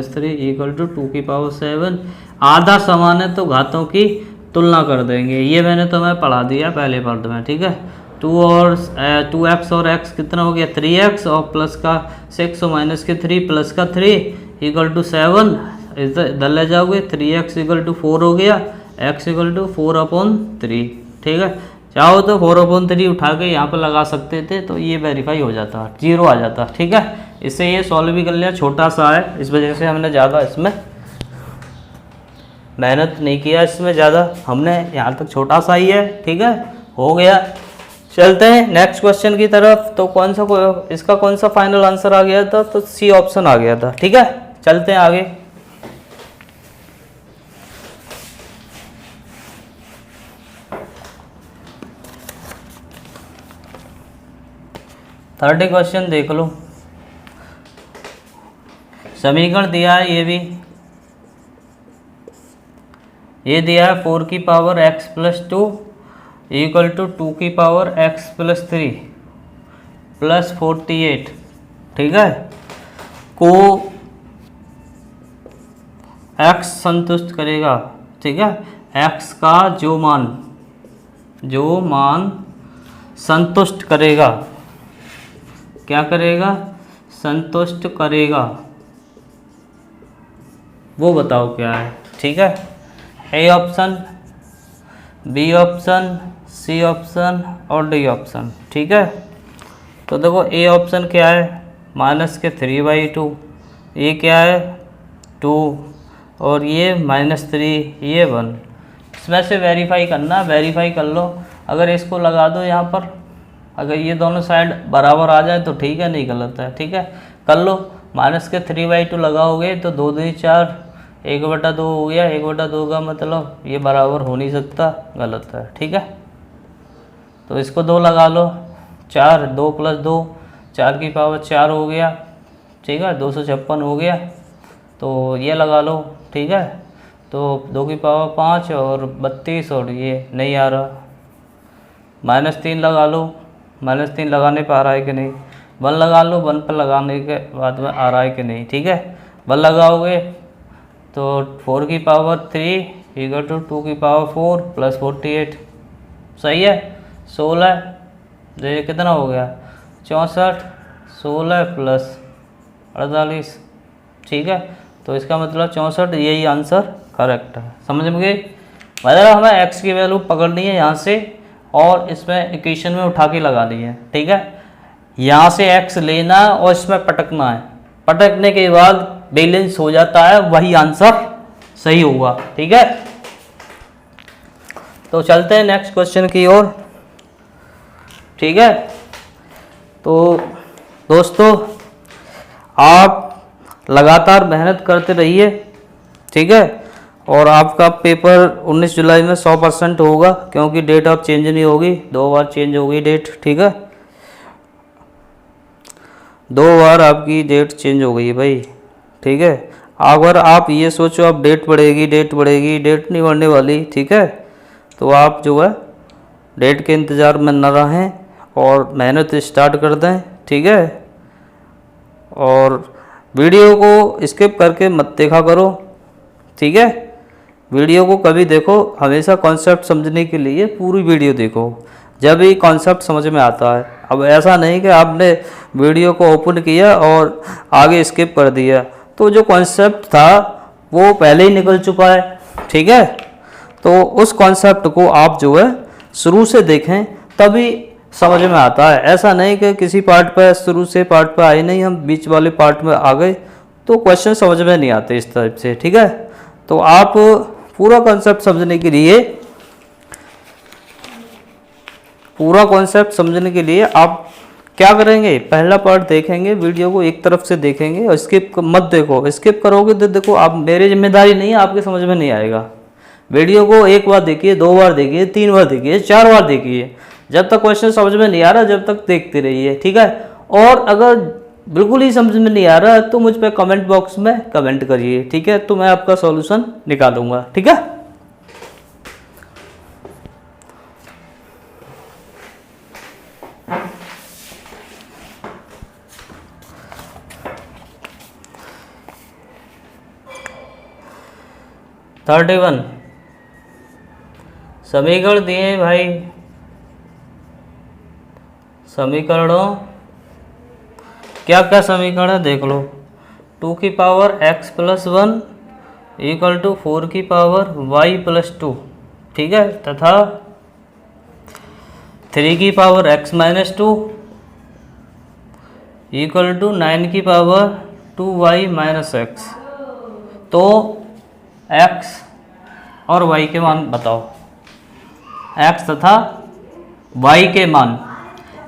= 2⁻7। आधा समान है तो घातों की तुलना कर देंगे, ये मैंने तुम्हें पढ़ा दिया पहले पार्ट में, ठीक है। 2x और x कितना हो गया 3x और प्लस का 6 और माइनस के 3 प्लस का 3 = 7, इधर ले जाओगे 3x = 4 हो गया, x = 4/3, ठीक है। चाहो तो 4/3 उठा के यहाँ पर लगा सकते थे तो ये वेरीफाई हो जाता, 0 आ जाता, ठीक है। इससे ये सॉल्व भी कर लिया, छोटा सा है इस वजह से हमने ज़्यादा इसमें मेहनत नहीं किया, इसमें ज़्यादा हमने यहाँ तक छोटा सा ही है, ठीक है, हो गया। चलते हैं नेक्स्ट क्वेश्चन की तरफ। तो इसका कौन सा फाइनल आंसर आ गया था, तो सी ऑप्शन आ गया था, ठीक है। चलते हैं आगे। थर्ड क्वेश्चन देख लो, समीकरण दिया है, ये दिया है 4⁻x+2 = 2⁻x+3 + 48, ठीक है, को x संतुष्ट करेगा, ठीक है। x का जो मान संतुष्ट करेगा, क्या करेगा, संतुष्ट करेगा, वो बताओ क्या है, ठीक है। A option, B option, C option और डी ऑप्शन, ठीक है। तो देखो ए ऑप्शन क्या है, -3/2, ये क्या है 2 और ये -3, ये 1, इसमें से वेरीफाई करना, वेरीफाई कर लो। अगर इसको लगा दो यहाँ पर, अगर ये दोनों साइड बराबर आ जाए तो ठीक है, नहीं गलत है, ठीक है, कर लो। -3/2 लगाओगे तो 2 दूनी 4, 1/2 हो गया, 1/2 का मतलब ये बराबर हो नहीं सकता, गलत है, ठीक है। तो इसको 2 लगा लो, 4, 2 + 2 4⁻4 हो गया, ठीक है, 256 हो गया। तो ये लगा लो, ठीक है, तो 2⁻5 और 32 और ये नहीं आ रहा, -3 लगा लो, -3 लगाने पर आ रहा है कि नहीं, 1 लगा लो, 1 पर लगाने के बाद में आ रहा है कि नहीं, ठीक है। 1 लगाओगे तो 4⁻3 = 2⁻4 + 48, सही है। 16, ये कितना हो गया 64, 16 + 48, ठीक है। तो इसका मतलब 64, यही आंसर करेक्ट है, समझ में गई। मतलब हमें x की वैल्यू पकड़नी है यहाँ से और इसमें इक्वेशन में उठा के लगानी है, ठीक है। यहाँ से x लेना है और इसमें पटकना है, पटकने के बाद बैलेंस हो जाता है, वही आंसर सही होगा, ठीक है। तो चलते हैं नेक्स्ट क्वेश्चन की ओर, ठीक है। तो दोस्तों आप लगातार मेहनत करते रहिए, ठीक है, और आपका पेपर 19 जुलाई में 100% होगा, क्योंकि डेट अब चेंज नहीं होगी, 2 बार चेंज हो गई डेट, ठीक है, 2 बार आपकी डेट चेंज हो गई है भाई, ठीक है। अगर आप ये सोचो अब डेट बढ़ेगी, डेट नहीं बढ़ने वाली, ठीक है। तो आप जो है डेट के इंतज़ार में न रहें और मेहनत स्टार्ट कर दें, ठीक है। और वीडियो को स्किप करके मत देखा करो, ठीक है। वीडियो को कभी देखो, हमेशा कॉन्सेप्ट समझने के लिए पूरी वीडियो देखो, जब ही कॉन्सेप्ट समझ में आता है। अब ऐसा नहीं कि आपने वीडियो को ओपन किया और आगे स्किप कर दिया, तो जो कॉन्सेप्ट था वो पहले ही निकल चुका है, ठीक है। तो उस कॉन्सेप्ट को आप जो है शुरू से देखें तभी समझ में आता है। ऐसा नहीं कि किसी पार्ट पर शुरू से पार्ट पर आए नहीं, हम बीच वाले पार्ट में आ गए तो क्वेश्चन समझ में नहीं आते इस टाइप से, ठीक है। तो आप पूरा कॉन्सेप्ट समझने के लिए आप क्या करेंगे, पहला पार्ट देखेंगे, वीडियो को एक तरफ से देखेंगे और स्किप मत देखो। स्किप करोगे तो देखो आप, मेरी जिम्मेदारी नहीं है, आपके समझ में नहीं आएगा। वीडियो को एक बार देखिए, 2 बार देखिए, 3 बार देखिए, 4 बार देखिए, जब तक क्वेश्चन समझ में नहीं आ रहा जब तक देखते रहिए, ठीक है। और अगर बिल्कुल ही समझ में नहीं आ रहा तो मुझ पे कमेंट बॉक्स में कमेंट करिए, ठीक है, तो मैं आपका सॉल्यूशन निकालूंगा, ठीक है। थर्टी वन समीकरण दिए भाई, समीकरणों क्या क्या समीकरण है देख लो। 2 की power x plus 1 equal to 4 की पावर y प्लस 2, ठीक है, तथा 3 की power x minus 2 equal to 9 की पावर 2y माइनस x। तो x और y के मान बताओ, x तथा y के मान,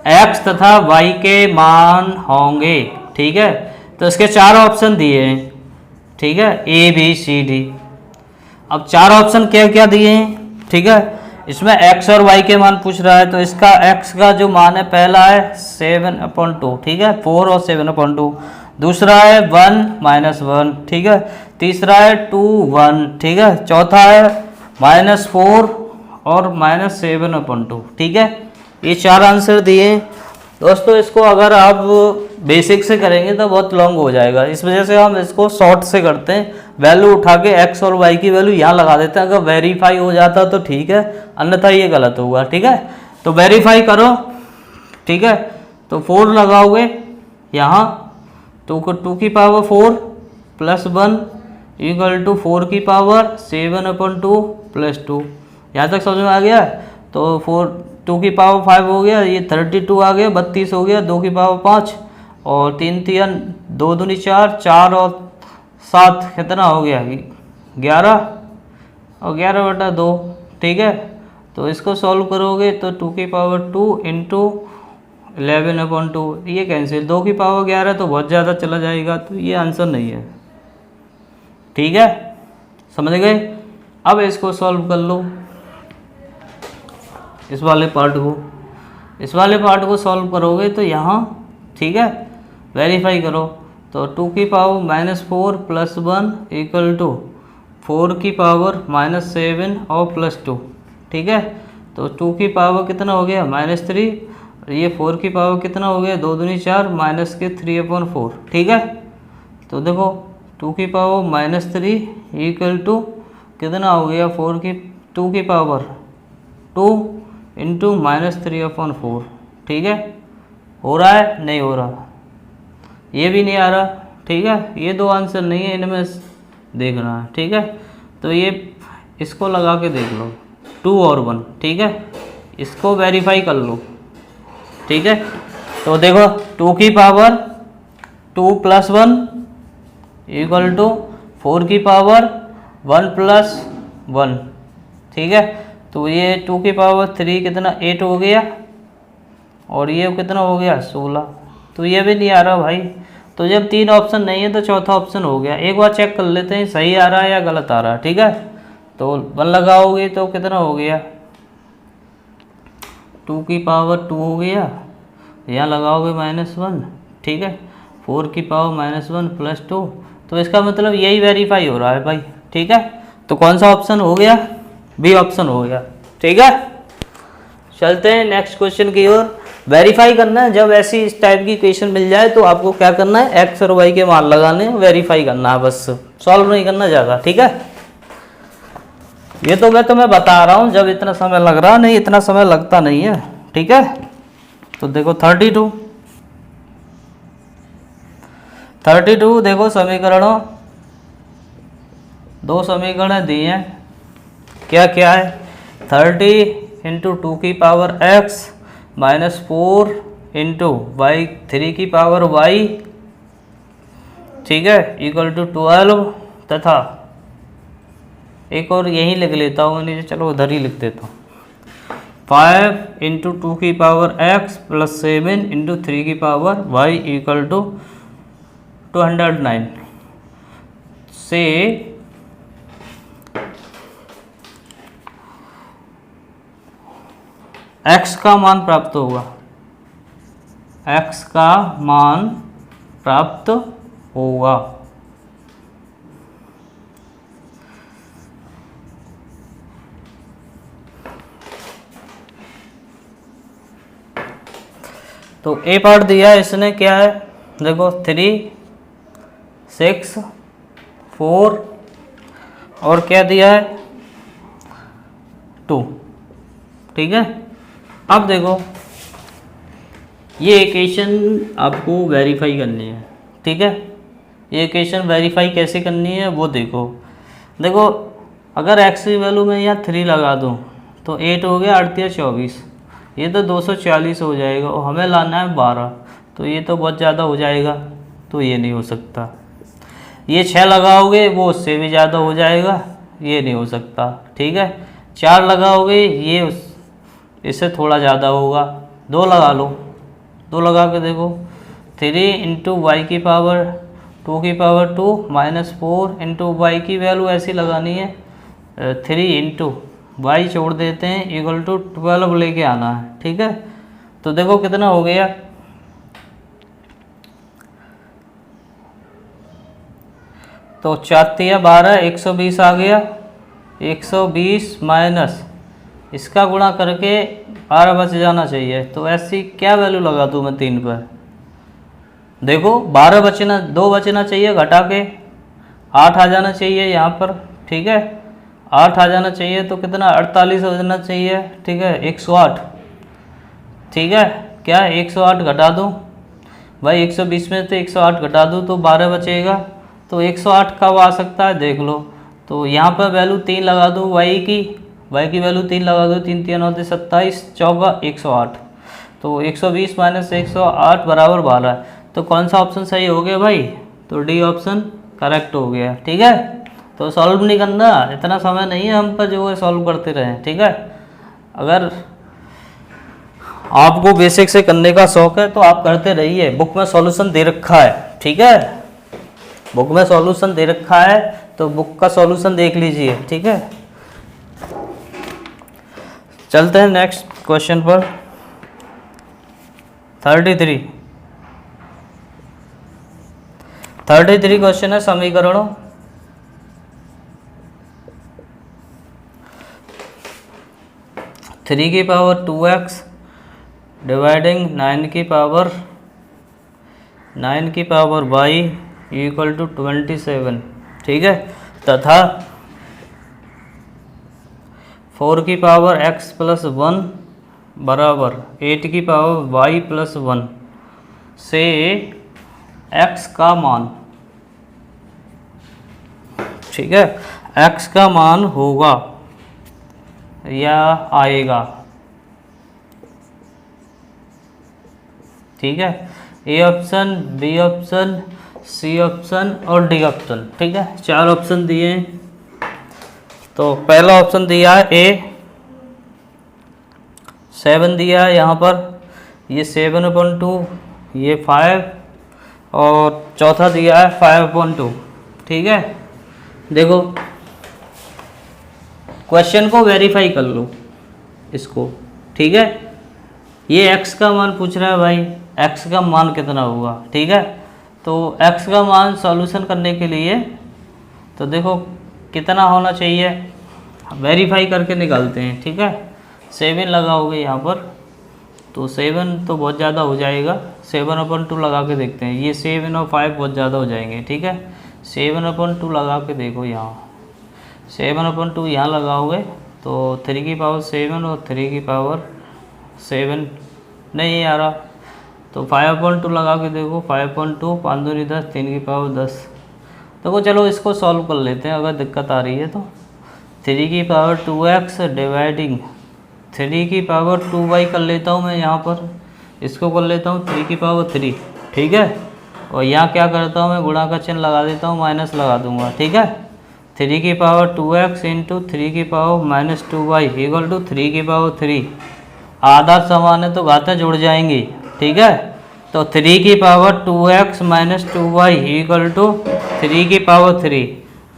x तथा y के मान होंगे, ठीक है। तो इसके 4 ऑप्शन दिए हैं, ठीक है, A B C D। अब 4 ऑप्शन क्या क्या दिए हैं, ठीक है। इसमें x और y के मान पूछ रहा है, तो इसका x का जो मान है पहला है 7/2, ठीक है, 4 और 7/2। दूसरा है 1 माइनस 1, ठीक है। तीसरा है 2 1, ठीक है। चौथा है -4 और -7/2, ठीक है। ये 4 आंसर दिए दोस्तों। इसको अगर आप बेसिक से करेंगे तो बहुत लॉन्ग हो जाएगा, इस वजह से हम इसको शॉर्ट से करते हैं। वैल्यू उठा के x और y की वैल्यू यहाँ लगा देते हैं, अगर वेरीफाई हो जाता तो ठीक है, अन्यथा ये गलत होगा, ठीक है। तो वेरीफाई करो, ठीक है। तो 4 लगाओगे यहाँ, तो 2 की पावर 4 प्लस 1 इक्वल टू 4 की पावर 7/2 प्लस 2। यहाँ तक समझ में आ गया। तो 2 की पावर 5 हो गया, ये 32 आ गया, 32 हो गया, 2 की पावर 5 और 3 3 2 दूनी 4, 4 और 7 कितना हो गया 11 और 11/2, ठीक है। तो इसको सॉल्व करोगे तो 2 की पावर 2 इंटू 11/2, ये कैंसिल, 2 की पावर 11 तो बहुत ज़्यादा चला जाएगा, तो ये आंसर नहीं है, ठीक है, समझ गए। अब इसको सॉल्व कर लो, इस वाले पार्ट को सॉल्व करोगे तो यहाँ, ठीक है, वेरीफाई करो। तो 2 की पावर -4 प्लस 1 इक्वल टू 4 की पावर -7 और प्लस 2, ठीक है। तो 2 की पावर कितना हो गया -3, ये 4 की पावर कितना हो गया 2 दूनी 4 माइनस के 3/4, ठीक है। तो देखो 2 की पावर -3 इक्वल टू कितना हो गया 2 की पावर 2 इंटू -3/4, ठीक है। हो रहा है नहीं हो रहा, ये भी नहीं आ रहा, ठीक है। ये 2 आंसर नहीं है, इनमें देखना है, ठीक है। तो ये इसको लगा के देख लो 2 और 1, ठीक है, इसको वेरीफाई कर लो, ठीक है। तो देखो 2 की पावर 2 प्लस 1 इक्वल टू 4 की पावर 1 प्लस 1, ठीक है। तो ये 2 की पावर 3 कितना 8 हो गया और ये कितना हो गया 16। तो ये भी नहीं आ रहा भाई। तो जब 3 ऑप्शन नहीं है तो चौथा ऑप्शन हो गया। एक बार चेक कर लेते हैं सही आ रहा है या गलत आ रहा है, ठीक है। तो 1 लगाओगे तो कितना हो गया 2 की पावर 2 हो गया, यहाँ लगाओगे -1, ठीक है। 4 की पावर -1 प्लस 2, तो इसका मतलब यही वेरीफाई हो रहा है भाई, ठीक है। तो कौन सा ऑप्शन हो गया, बी ऑप्शन हो गया, ठीक है। चलते हैं नेक्स्ट क्वेश्चन की ओर। वेरीफाई करना है, जब ऐसी इस टाइप की क्वेश्चन मिल जाए तो आपको क्या करना है, एक्स और वाई के मान लगाने, वेरीफाई करना है, बस सॉल्व नहीं करना ज़्यादा, ठीक है। ये तो मैं तुम्हें बता रहा हूँ, जब इतना समय लग रहा नहीं, इतना समय लगता नहीं है। ठीक है। तो देखो 32 देखो समीकरणों, दो समीकरण दिए हैं, क्या क्या है, 30 इंटू 2 की power x minus 4 into Y 3 की पावर y, ठीक है, इक्वल टू 12, तथा एक और यही लिख लेता हूँ नीचे, चलो उधर ही लिख देता हूँ, 5 इंटू 2 की पावर x प्लस 7 इंटू 3 की पावर y इक्वल टू 209 से x का मान प्राप्त होगा, x का मान प्राप्त होगा। तो ए पार्ट दिया है इसने, क्या है देखो 3, 6, 4 और क्या दिया है 2, ठीक है। अब देखो ये इक्वेशन आपको वेरीफाई करनी है, ठीक है। ये इक्वेशन वेरीफाई कैसे करनी है वो देखो अगर x की वैल्यू में यहाँ 3 लगा दूँ तो 8 हो गया, 8 या 24, ये तो 240 हो जाएगा और हमें लाना है 12, तो ये तो बहुत ज़्यादा हो जाएगा, तो ये नहीं हो सकता। ये 6 लगाओगे वो उससे भी ज़्यादा हो जाएगा, ये नहीं हो सकता, ठीक है। 4 लगाओगे ये इससे थोड़ा ज़्यादा होगा, 2 लगा लो, 2 लगा के देखो, 3 इंटू वाई की पावर 2 की पावर 2 माइनस 4 इंटू वाई की वैल्यू ऐसी लगानी है 3 इंटू वाई छोड़ देते हैं इक्वल टू 12 लेके आना है, ठीक है। तो देखो कितना हो गया, तो 4 या 12, 120 आ गया, 120 माइनस इसका गुणा करके 12 बच जाना चाहिए। तो ऐसी क्या वैल्यू लगा दूँ मैं 3 पर, देखो 12 बचना, 2 बचना चाहिए, घटा के 8 आ जाना चाहिए यहाँ पर, ठीक है, 8 आ जाना चाहिए, तो कितना 48 हो जाना चाहिए, ठीक है, 108, ठीक है, क्या 108 घटा दूँ भाई, 120 में से 108 घटा दूँ तो 12 बचेगा, तो 108 कब आ सकता है देख लो। तो यहाँ पर वैल्यू 3 लगा दूँ y की वैल्यू 3 लगा दो, 3 3 होते 27, चौका 108, तो 120 माइनस 108 बराबर 12। तो कौन सा ऑप्शन सही हो गया भाई, तो डी ऑप्शन करेक्ट हो गया, ठीक है। तो सॉल्व नहीं करना, इतना समय नहीं है हम पर जो है सॉल्व करते रहें, ठीक है। अगर आपको बेसिक से करने का शौक है तो आप करते रहिए, बुक में सॉल्यूशन दे रखा है, ठीक है, बुक में सॉल्यूशन दे रखा है, तो बुक का सॉल्यूशन देख लीजिए, ठीक है। चलते हैं नेक्स्ट क्वेश्चन पर, 33 क्वेश्चन है, समीकरणों, थ्री की पावर 2x डिवाइडिंग 9 की पावर y इक्वल टू 27, ठीक है, तथा 4 की पावर x प्लस 1 बराबर 8 की पावर y प्लस 1 से x का मान, ठीक है, x का मान होगा या आएगा, ठीक है। A option, B option, C option और डी ऑप्शन, ठीक है, 4 ऑप्शन दिए हैं। तो पहला ऑप्शन दिया है ए, 7 दिया है यहाँ पर, ये 7/2, ये 5 और चौथा दिया है 5/2, ठीक है। देखो क्वेश्चन को वेरीफाई कर लो इसको, ठीक है। ये x का मान पूछ रहा है भाई, x का मान कितना होगा, ठीक है। तो x का मान सॉल्यूशन करने के लिए तो देखो कितना होना चाहिए, वेरीफाई करके निकालते हैं, ठीक है। 7 लगाओगे यहाँ पर, तो 7 तो बहुत ज़्यादा हो जाएगा, 7/2 लगा के देखते हैं, ये 7 और 5 बहुत ज़्यादा हो जाएंगे, ठीक है। 7/2 लगा के देखो, यहाँ 7/2 यहाँ लगाओगे तो 3 की पावर 7 और 3 की पावर 7 नहीं आ रहा, तो 5/2 लगा के देखो, 5/2 5 दूनी 10, 3 की पावर 10। देखो चलो इसको सॉल्व कर लेते हैं अगर दिक्कत आ रही है तो। 3 की पावर 2x डिवाइडिंग 3 की पावर 2y कर लेता हूँ मैं, यहाँ पर इसको कर लेता हूँ 3 की पावर 3, ठीक है। और यहाँ क्या करता हूँ मैं, गुणा का चिन्ह लगा देता हूँ, माइनस लगा दूंगा, ठीक है। 3 की पावर 2x इंटू 3 की power minus 2y equal to 3 की पावर 3। आधार समान है तो घातें जुड़ जाएंगी, ठीक है। तो 3 की power 2x minus 2y equal to 3 की पावर 3।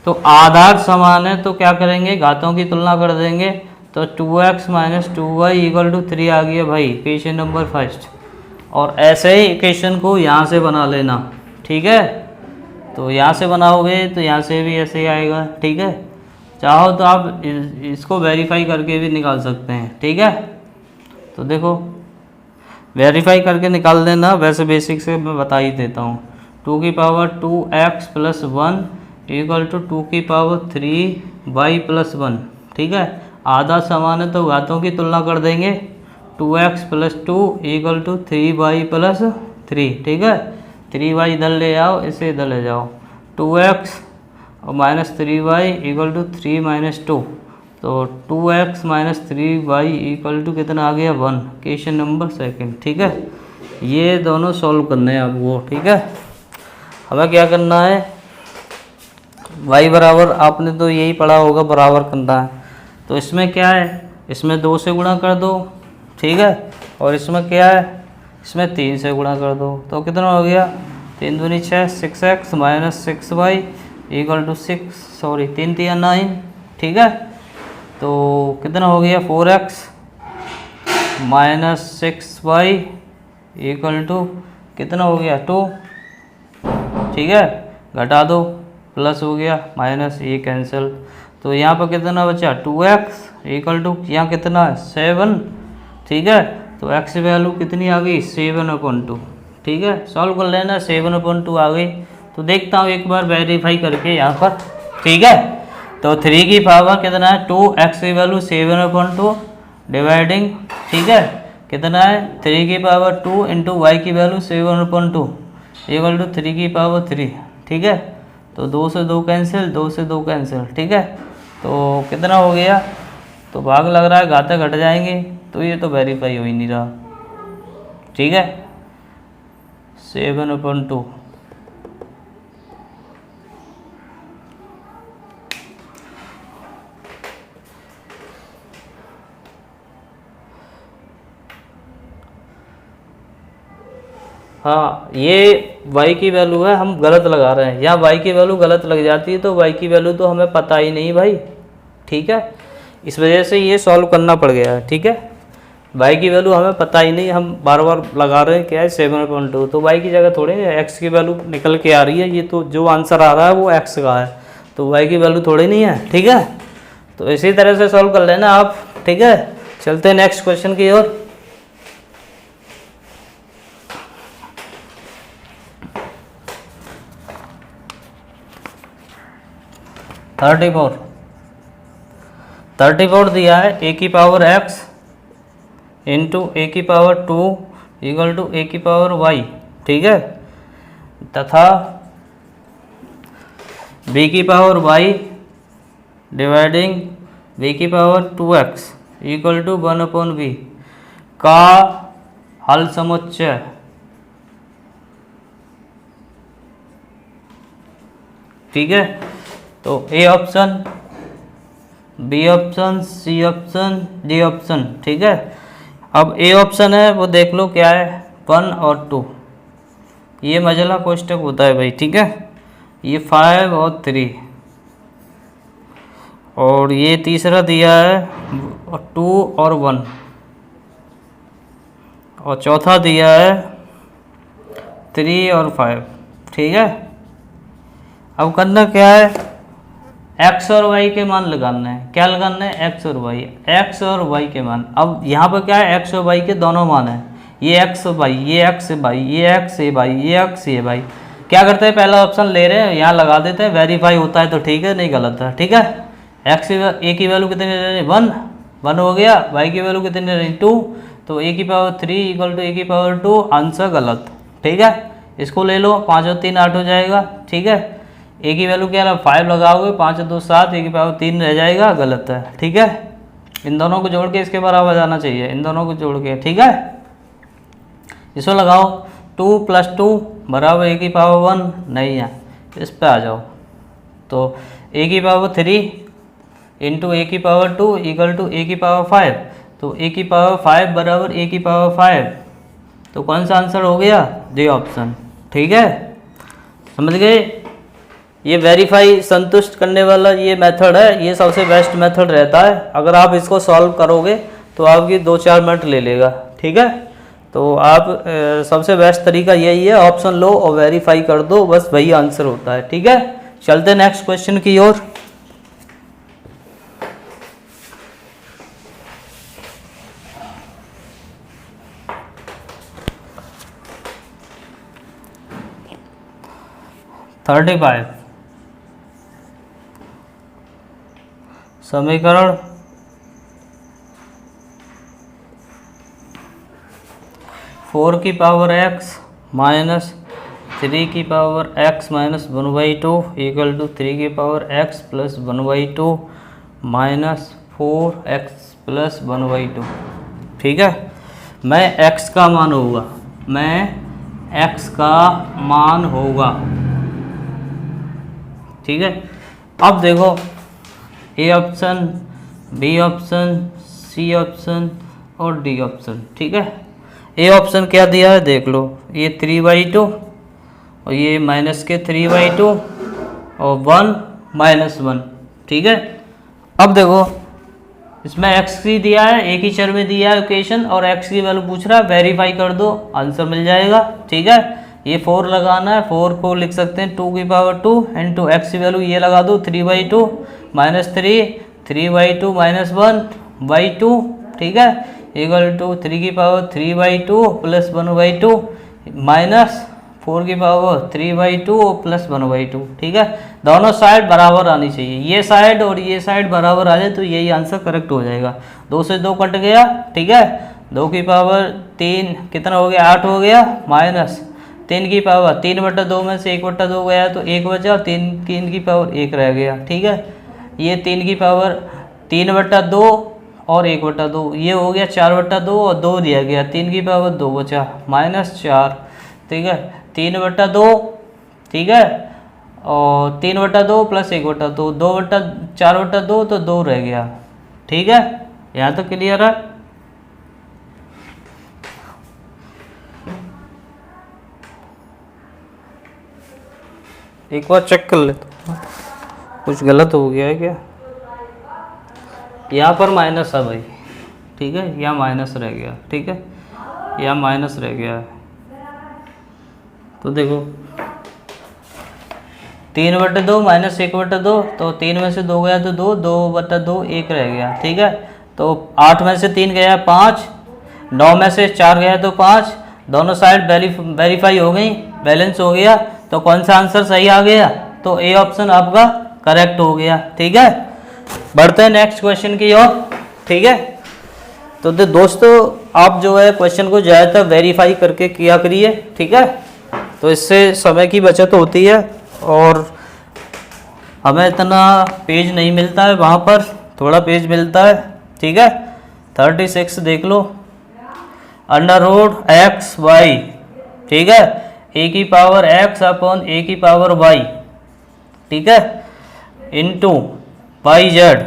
तो आधार समान है तो क्या करेंगे, घातों की तुलना कर देंगे। तो 2x minus 2y equal to 3 आ गया भाई, इक्वेशन नंबर फर्स्ट। और ऐसे ही इक्वेशन को यहाँ से बना लेना, ठीक है। तो यहाँ से बनाओगे तो यहाँ से भी ऐसे ही आएगा, ठीक है। चाहो तो आप इसको वेरीफाई करके भी निकाल सकते हैं, ठीक है। तो देखो वेरीफाई करके निकाल देना, वैसे बेसिक से मैं बता ही देता हूँ। 2 की power 2x plus 1 equal to 2 की पावर 3y प्लस 1, ठीक है। आधा समान है तो घातों की तुलना कर देंगे। 2x plus 2 equal to 3y plus 3, ठीक है। 3y इधर ले आओ, इसे इधर ले जाओ। 2x और minus 3y equal to 3 minus 2। तो 2x minus 3y equal to कितना आ गया, 1, क्वेश्चन नंबर सेकंड, ठीक है। ये दोनों सॉल्व करने हैं आपको, ठीक है। हमें क्या करना है, y बराबर, आपने तो यही पढ़ा होगा, बराबर करना है। तो इसमें क्या है, इसमें 2 से गुणा कर दो, ठीक है। और इसमें क्या है, इसमें 3 से गुणा कर दो, तो कितना हो गया, 3 दूनी 6, 6x minus 6y equal to 6, sorry 3 3 9, ठीक है। तो कितना हो गया, 4x minus 6y equal to कितना हो गया, 2, ठीक है। घटा दो, प्लस हो गया, माइनस ये कैंसिल। तो यहाँ पर कितना बचा, 2x इक्वल टू यहाँ कितना है, 7, ठीक है। तो x वैल्यू कितनी आ गई, 7/2, ठीक है। सॉल्व कर लेना, 7/2 आ गई। तो देखता हूँ एक बार वेरीफाई करके यहाँ पर, ठीक है। तो 3 की पावर कितना है, 2x की वैल्यू 7/2 डिवाइडिंग, ठीक है, कितना है 3 की पावर 2 इंटू वाई की वैल्यू 7/2 इक्वल टू 3 की पावर 3, ठीक है। तो 2 से 2 कैंसिल, 2 से 2 कैंसिल, ठीक है। तो कितना हो गया, तो भाग लग रहा है, घाते घट जाएंगे, तो ये तो वेरीफाई हो ही नहीं रहा, ठीक है। 7/2, हाँ ये y की वैल्यू है, हम गलत लगा रहे हैं। यहाँ y की वैल्यू गलत लग जाती है तो y की वैल्यू तो हमें पता ही नहीं भाई, ठीक है। इस वजह से ये सॉल्व करना पड़ गया है, ठीक है। y की वैल्यू हमें पता ही नहीं, हम बार बार लगा रहे हैं, क्या है 7/2। तो y की जगह थोड़े x की वैल्यू निकल के आ रही है, ये तो जो आंसर आ रहा है वो x का है, तो y की वैल्यू थोड़ी नहीं है, ठीक है। तो इसी तरह से सॉल्व कर लेना आप, ठीक है। चलते हैं नेक्स्ट क्वेश्चन की ओर। थर्टी फोर दिया है, a की पावर x इंटू ए की पावर 2 इक्वल टू a की पावर y, ठीक है। तथा b की पावर y डिवाइडिंग b की power 2x equal to 1/b का हल समुच्चय, ठीक है। तो A option, B option, C option, D option, ठीक है। अब ए ऑप्शन है वो देख लो क्या है, 1 और 2, ये मझला कोष्टक होता है भाई, ठीक है। ये 5 और 3, और ये तीसरा दिया है 2 और 1, और चौथा दिया है 3 और 5, ठीक है। अब करना क्या है, x और y के मान लगाना है। क्या लगाना है, x और y, x और y के मान। अब यहाँ पर क्या है, x और y के दोनों मान है, ये x y, ये x y, ये x y, ये x y। क्या करते हैं, पहला ऑप्शन ले रहे हैं, यहाँ लगा देते हैं, वेरीफाई होता है तो ठीक है, नहीं गलत है, ठीक है। x a की वैल्यू कितनी ले रहे हैं, 1 हो गया, y की वैल्यू कितनी ले रही 2, तो ए की पावर 3 इक्वल टू ए की पावर 2, आंसर गलत। ठीक है, इसको ले लो, 5 और 3 8 हो जाएगा। ठीक है, ए की वैल्यू क्या है 5 लगाओगे, 5 और 2 7, ए की पावर 3 रह जाएगा, गलत है। ठीक है, इन दोनों को जोड़ के इसके बराबर जाना चाहिए, इन दोनों को जोड़ के। ठीक है, इसको लगाओ, 2 + 2 बराबर ए की पावर 1 नहीं है, इस पे आ जाओ। तो ए की पावर 3 इंटू ए की पावर 2 इक्वल टू ए की पावर 5, तो ए की पावर 5 बराबर ए की पावर 5, तो कौन सा आंसर हो गया, डी ऑप्शन। ठीक है, समझ गए। ये वेरीफाई संतुष्ट करने वाला ये मेथड है, ये सबसे बेस्ट मेथड रहता है। अगर आप इसको सॉल्व करोगे तो आपकी 2-4 मिनट ले लेगा। ठीक है, तो आप सबसे बेस्ट तरीका यही है, ऑप्शन लो और वेरीफाई कर दो, बस वही आंसर होता है। ठीक है, चलते नेक्स्ट क्वेश्चन की ओर। समीकरण 4 की पावर x माइनस 3 की power x minus 1/2 equal to 3 की power x plus 1/2 minus 4x plus 1/2। ठीक है, मैं x का मान होगा, मैं x का मान होगा। ठीक है, अब देखो A option, B option, C option और डी ऑप्शन। ठीक है, ए ऑप्शन क्या दिया है देख लो, ये 3/2 और ये माइनस के 3/2 और 1 - 1। ठीक है, अब देखो इसमें x की दिया है, एक ही चर में दिया है इक्वेशन और x की वैल्यू पूछ रहा है, वेरीफाई कर दो, आंसर मिल जाएगा। ठीक है, ये 4 लगाना है, 4 को लिख सकते हैं 2 की पावर 2 इंटू एक्स की वैल्यू ये लगा दो 3/2 माइनस 3/2 माइनस 1/2। ठीक है, इक्वल टू 3 की पावर 3/2 प्लस 1/2 माइनस 4 की पावर 3/2 प्लस 1/2। ठीक है, दोनों साइड बराबर आनी चाहिए, ये साइड और ये साइड बराबर आ जाए तो यही आंसर करेक्ट हो जाएगा। 2 से 2 कट गया। ठीक है, 2 की पावर 3 कितना हो गया, 8 हो गया, माइनस 3 की पावर 3/2 में से 1/2 गया तो 1 बचा, 3 की पावर 1 रह गया। ठीक है, ये 3 की पावर 3/2 और 1/2, ये हो गया 4/2 और 2 दिया गया, 3 की पावर 2 बचा, -4। ठीक है, 3/2। ठीक है, और 3/2 प्लस 1/2, 4/2 तो 2 रह गया। ठीक है, यहाँ तो क्लियर है। एक बार चेक कर लेता हूँ, कुछ गलत हो गया है क्या। यहाँ पर माइनस है भाई। ठीक है, यहाँ माइनस रह गया। ठीक है, यहाँ माइनस रह गया है, तो देखो 3/2 माइनस 1/2, तो 3 में से 2 गया तो 2, 2/2 1 रह गया। ठीक है, तो 8 में से 3 गया 5, 9 में से 4 गया तो 5, दोनों साइड वेरीफाई हो गई, बैलेंस हो गया, तो कौन सा आंसर सही आ गया, तो ए ऑप्शन आपका करेक्ट हो गया। ठीक है, बढ़ते हैं नेक्स्ट क्वेश्चन की ओर। ठीक है, तो दोस्तों आप जो है क्वेश्चन को ज़्यादातर वेरीफाई करके किया करिए। ठीक है, तो इससे समय की बचत होती है और हमें इतना पेज नहीं मिलता है, वहाँ पर थोड़ा पेज मिलता है। ठीक है, 36 देख लो, √x/y। ठीक है, ए की पावर x अपॉन ए की पावर y। ठीक है, इंटू YZ,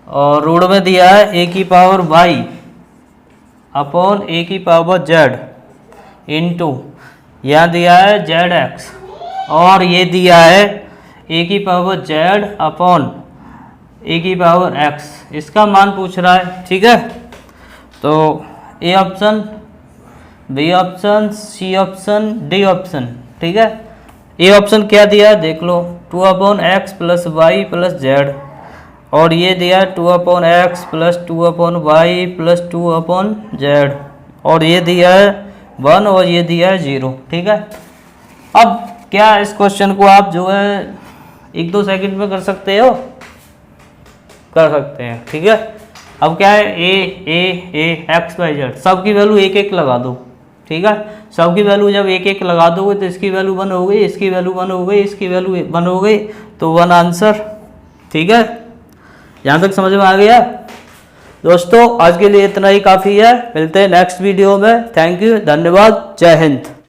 और रूट में दिया है ए की पावर y अपॉन ए की पावर z इंटू यहाँ दिया है ZX, और ये दिया है ए की पावर z अपॉन ए की पावर x, इसका मान पूछ रहा है। ठीक है, तो A option, B option, C option, D option. ठीक है, ए ऑप्शन क्या दिया है देख लो, 2/x plus Y plus Z, और ये दिया है 2/x plus 2/y plus 2/z, और ये दिया है 1 और ये दिया है 0। ठीक है, अब क्या इस क्वेश्चन को आप जो है 1-2 सेकंड में कर सकते हो, कर सकते हैं। ठीक है, अब क्या है ए एक्स वाई जेड, सब की वैल्यू एक एक लगा दो, ठीक है। सब की वैल्यू जब एक एक लगा दोगे तो इसकी वैल्यू 1 हो गई, इसकी वैल्यू 1 हो गई, इसकी वैल्यू 1 हो गई, तो 1 आंसर, ठीक है। यहाँ तक समझ में आ गया दोस्तों? आज के लिए इतना ही काफ़ी है, मिलते हैं नेक्स्ट वीडियो में। थैंक यू, धन्यवाद, जय हिंद।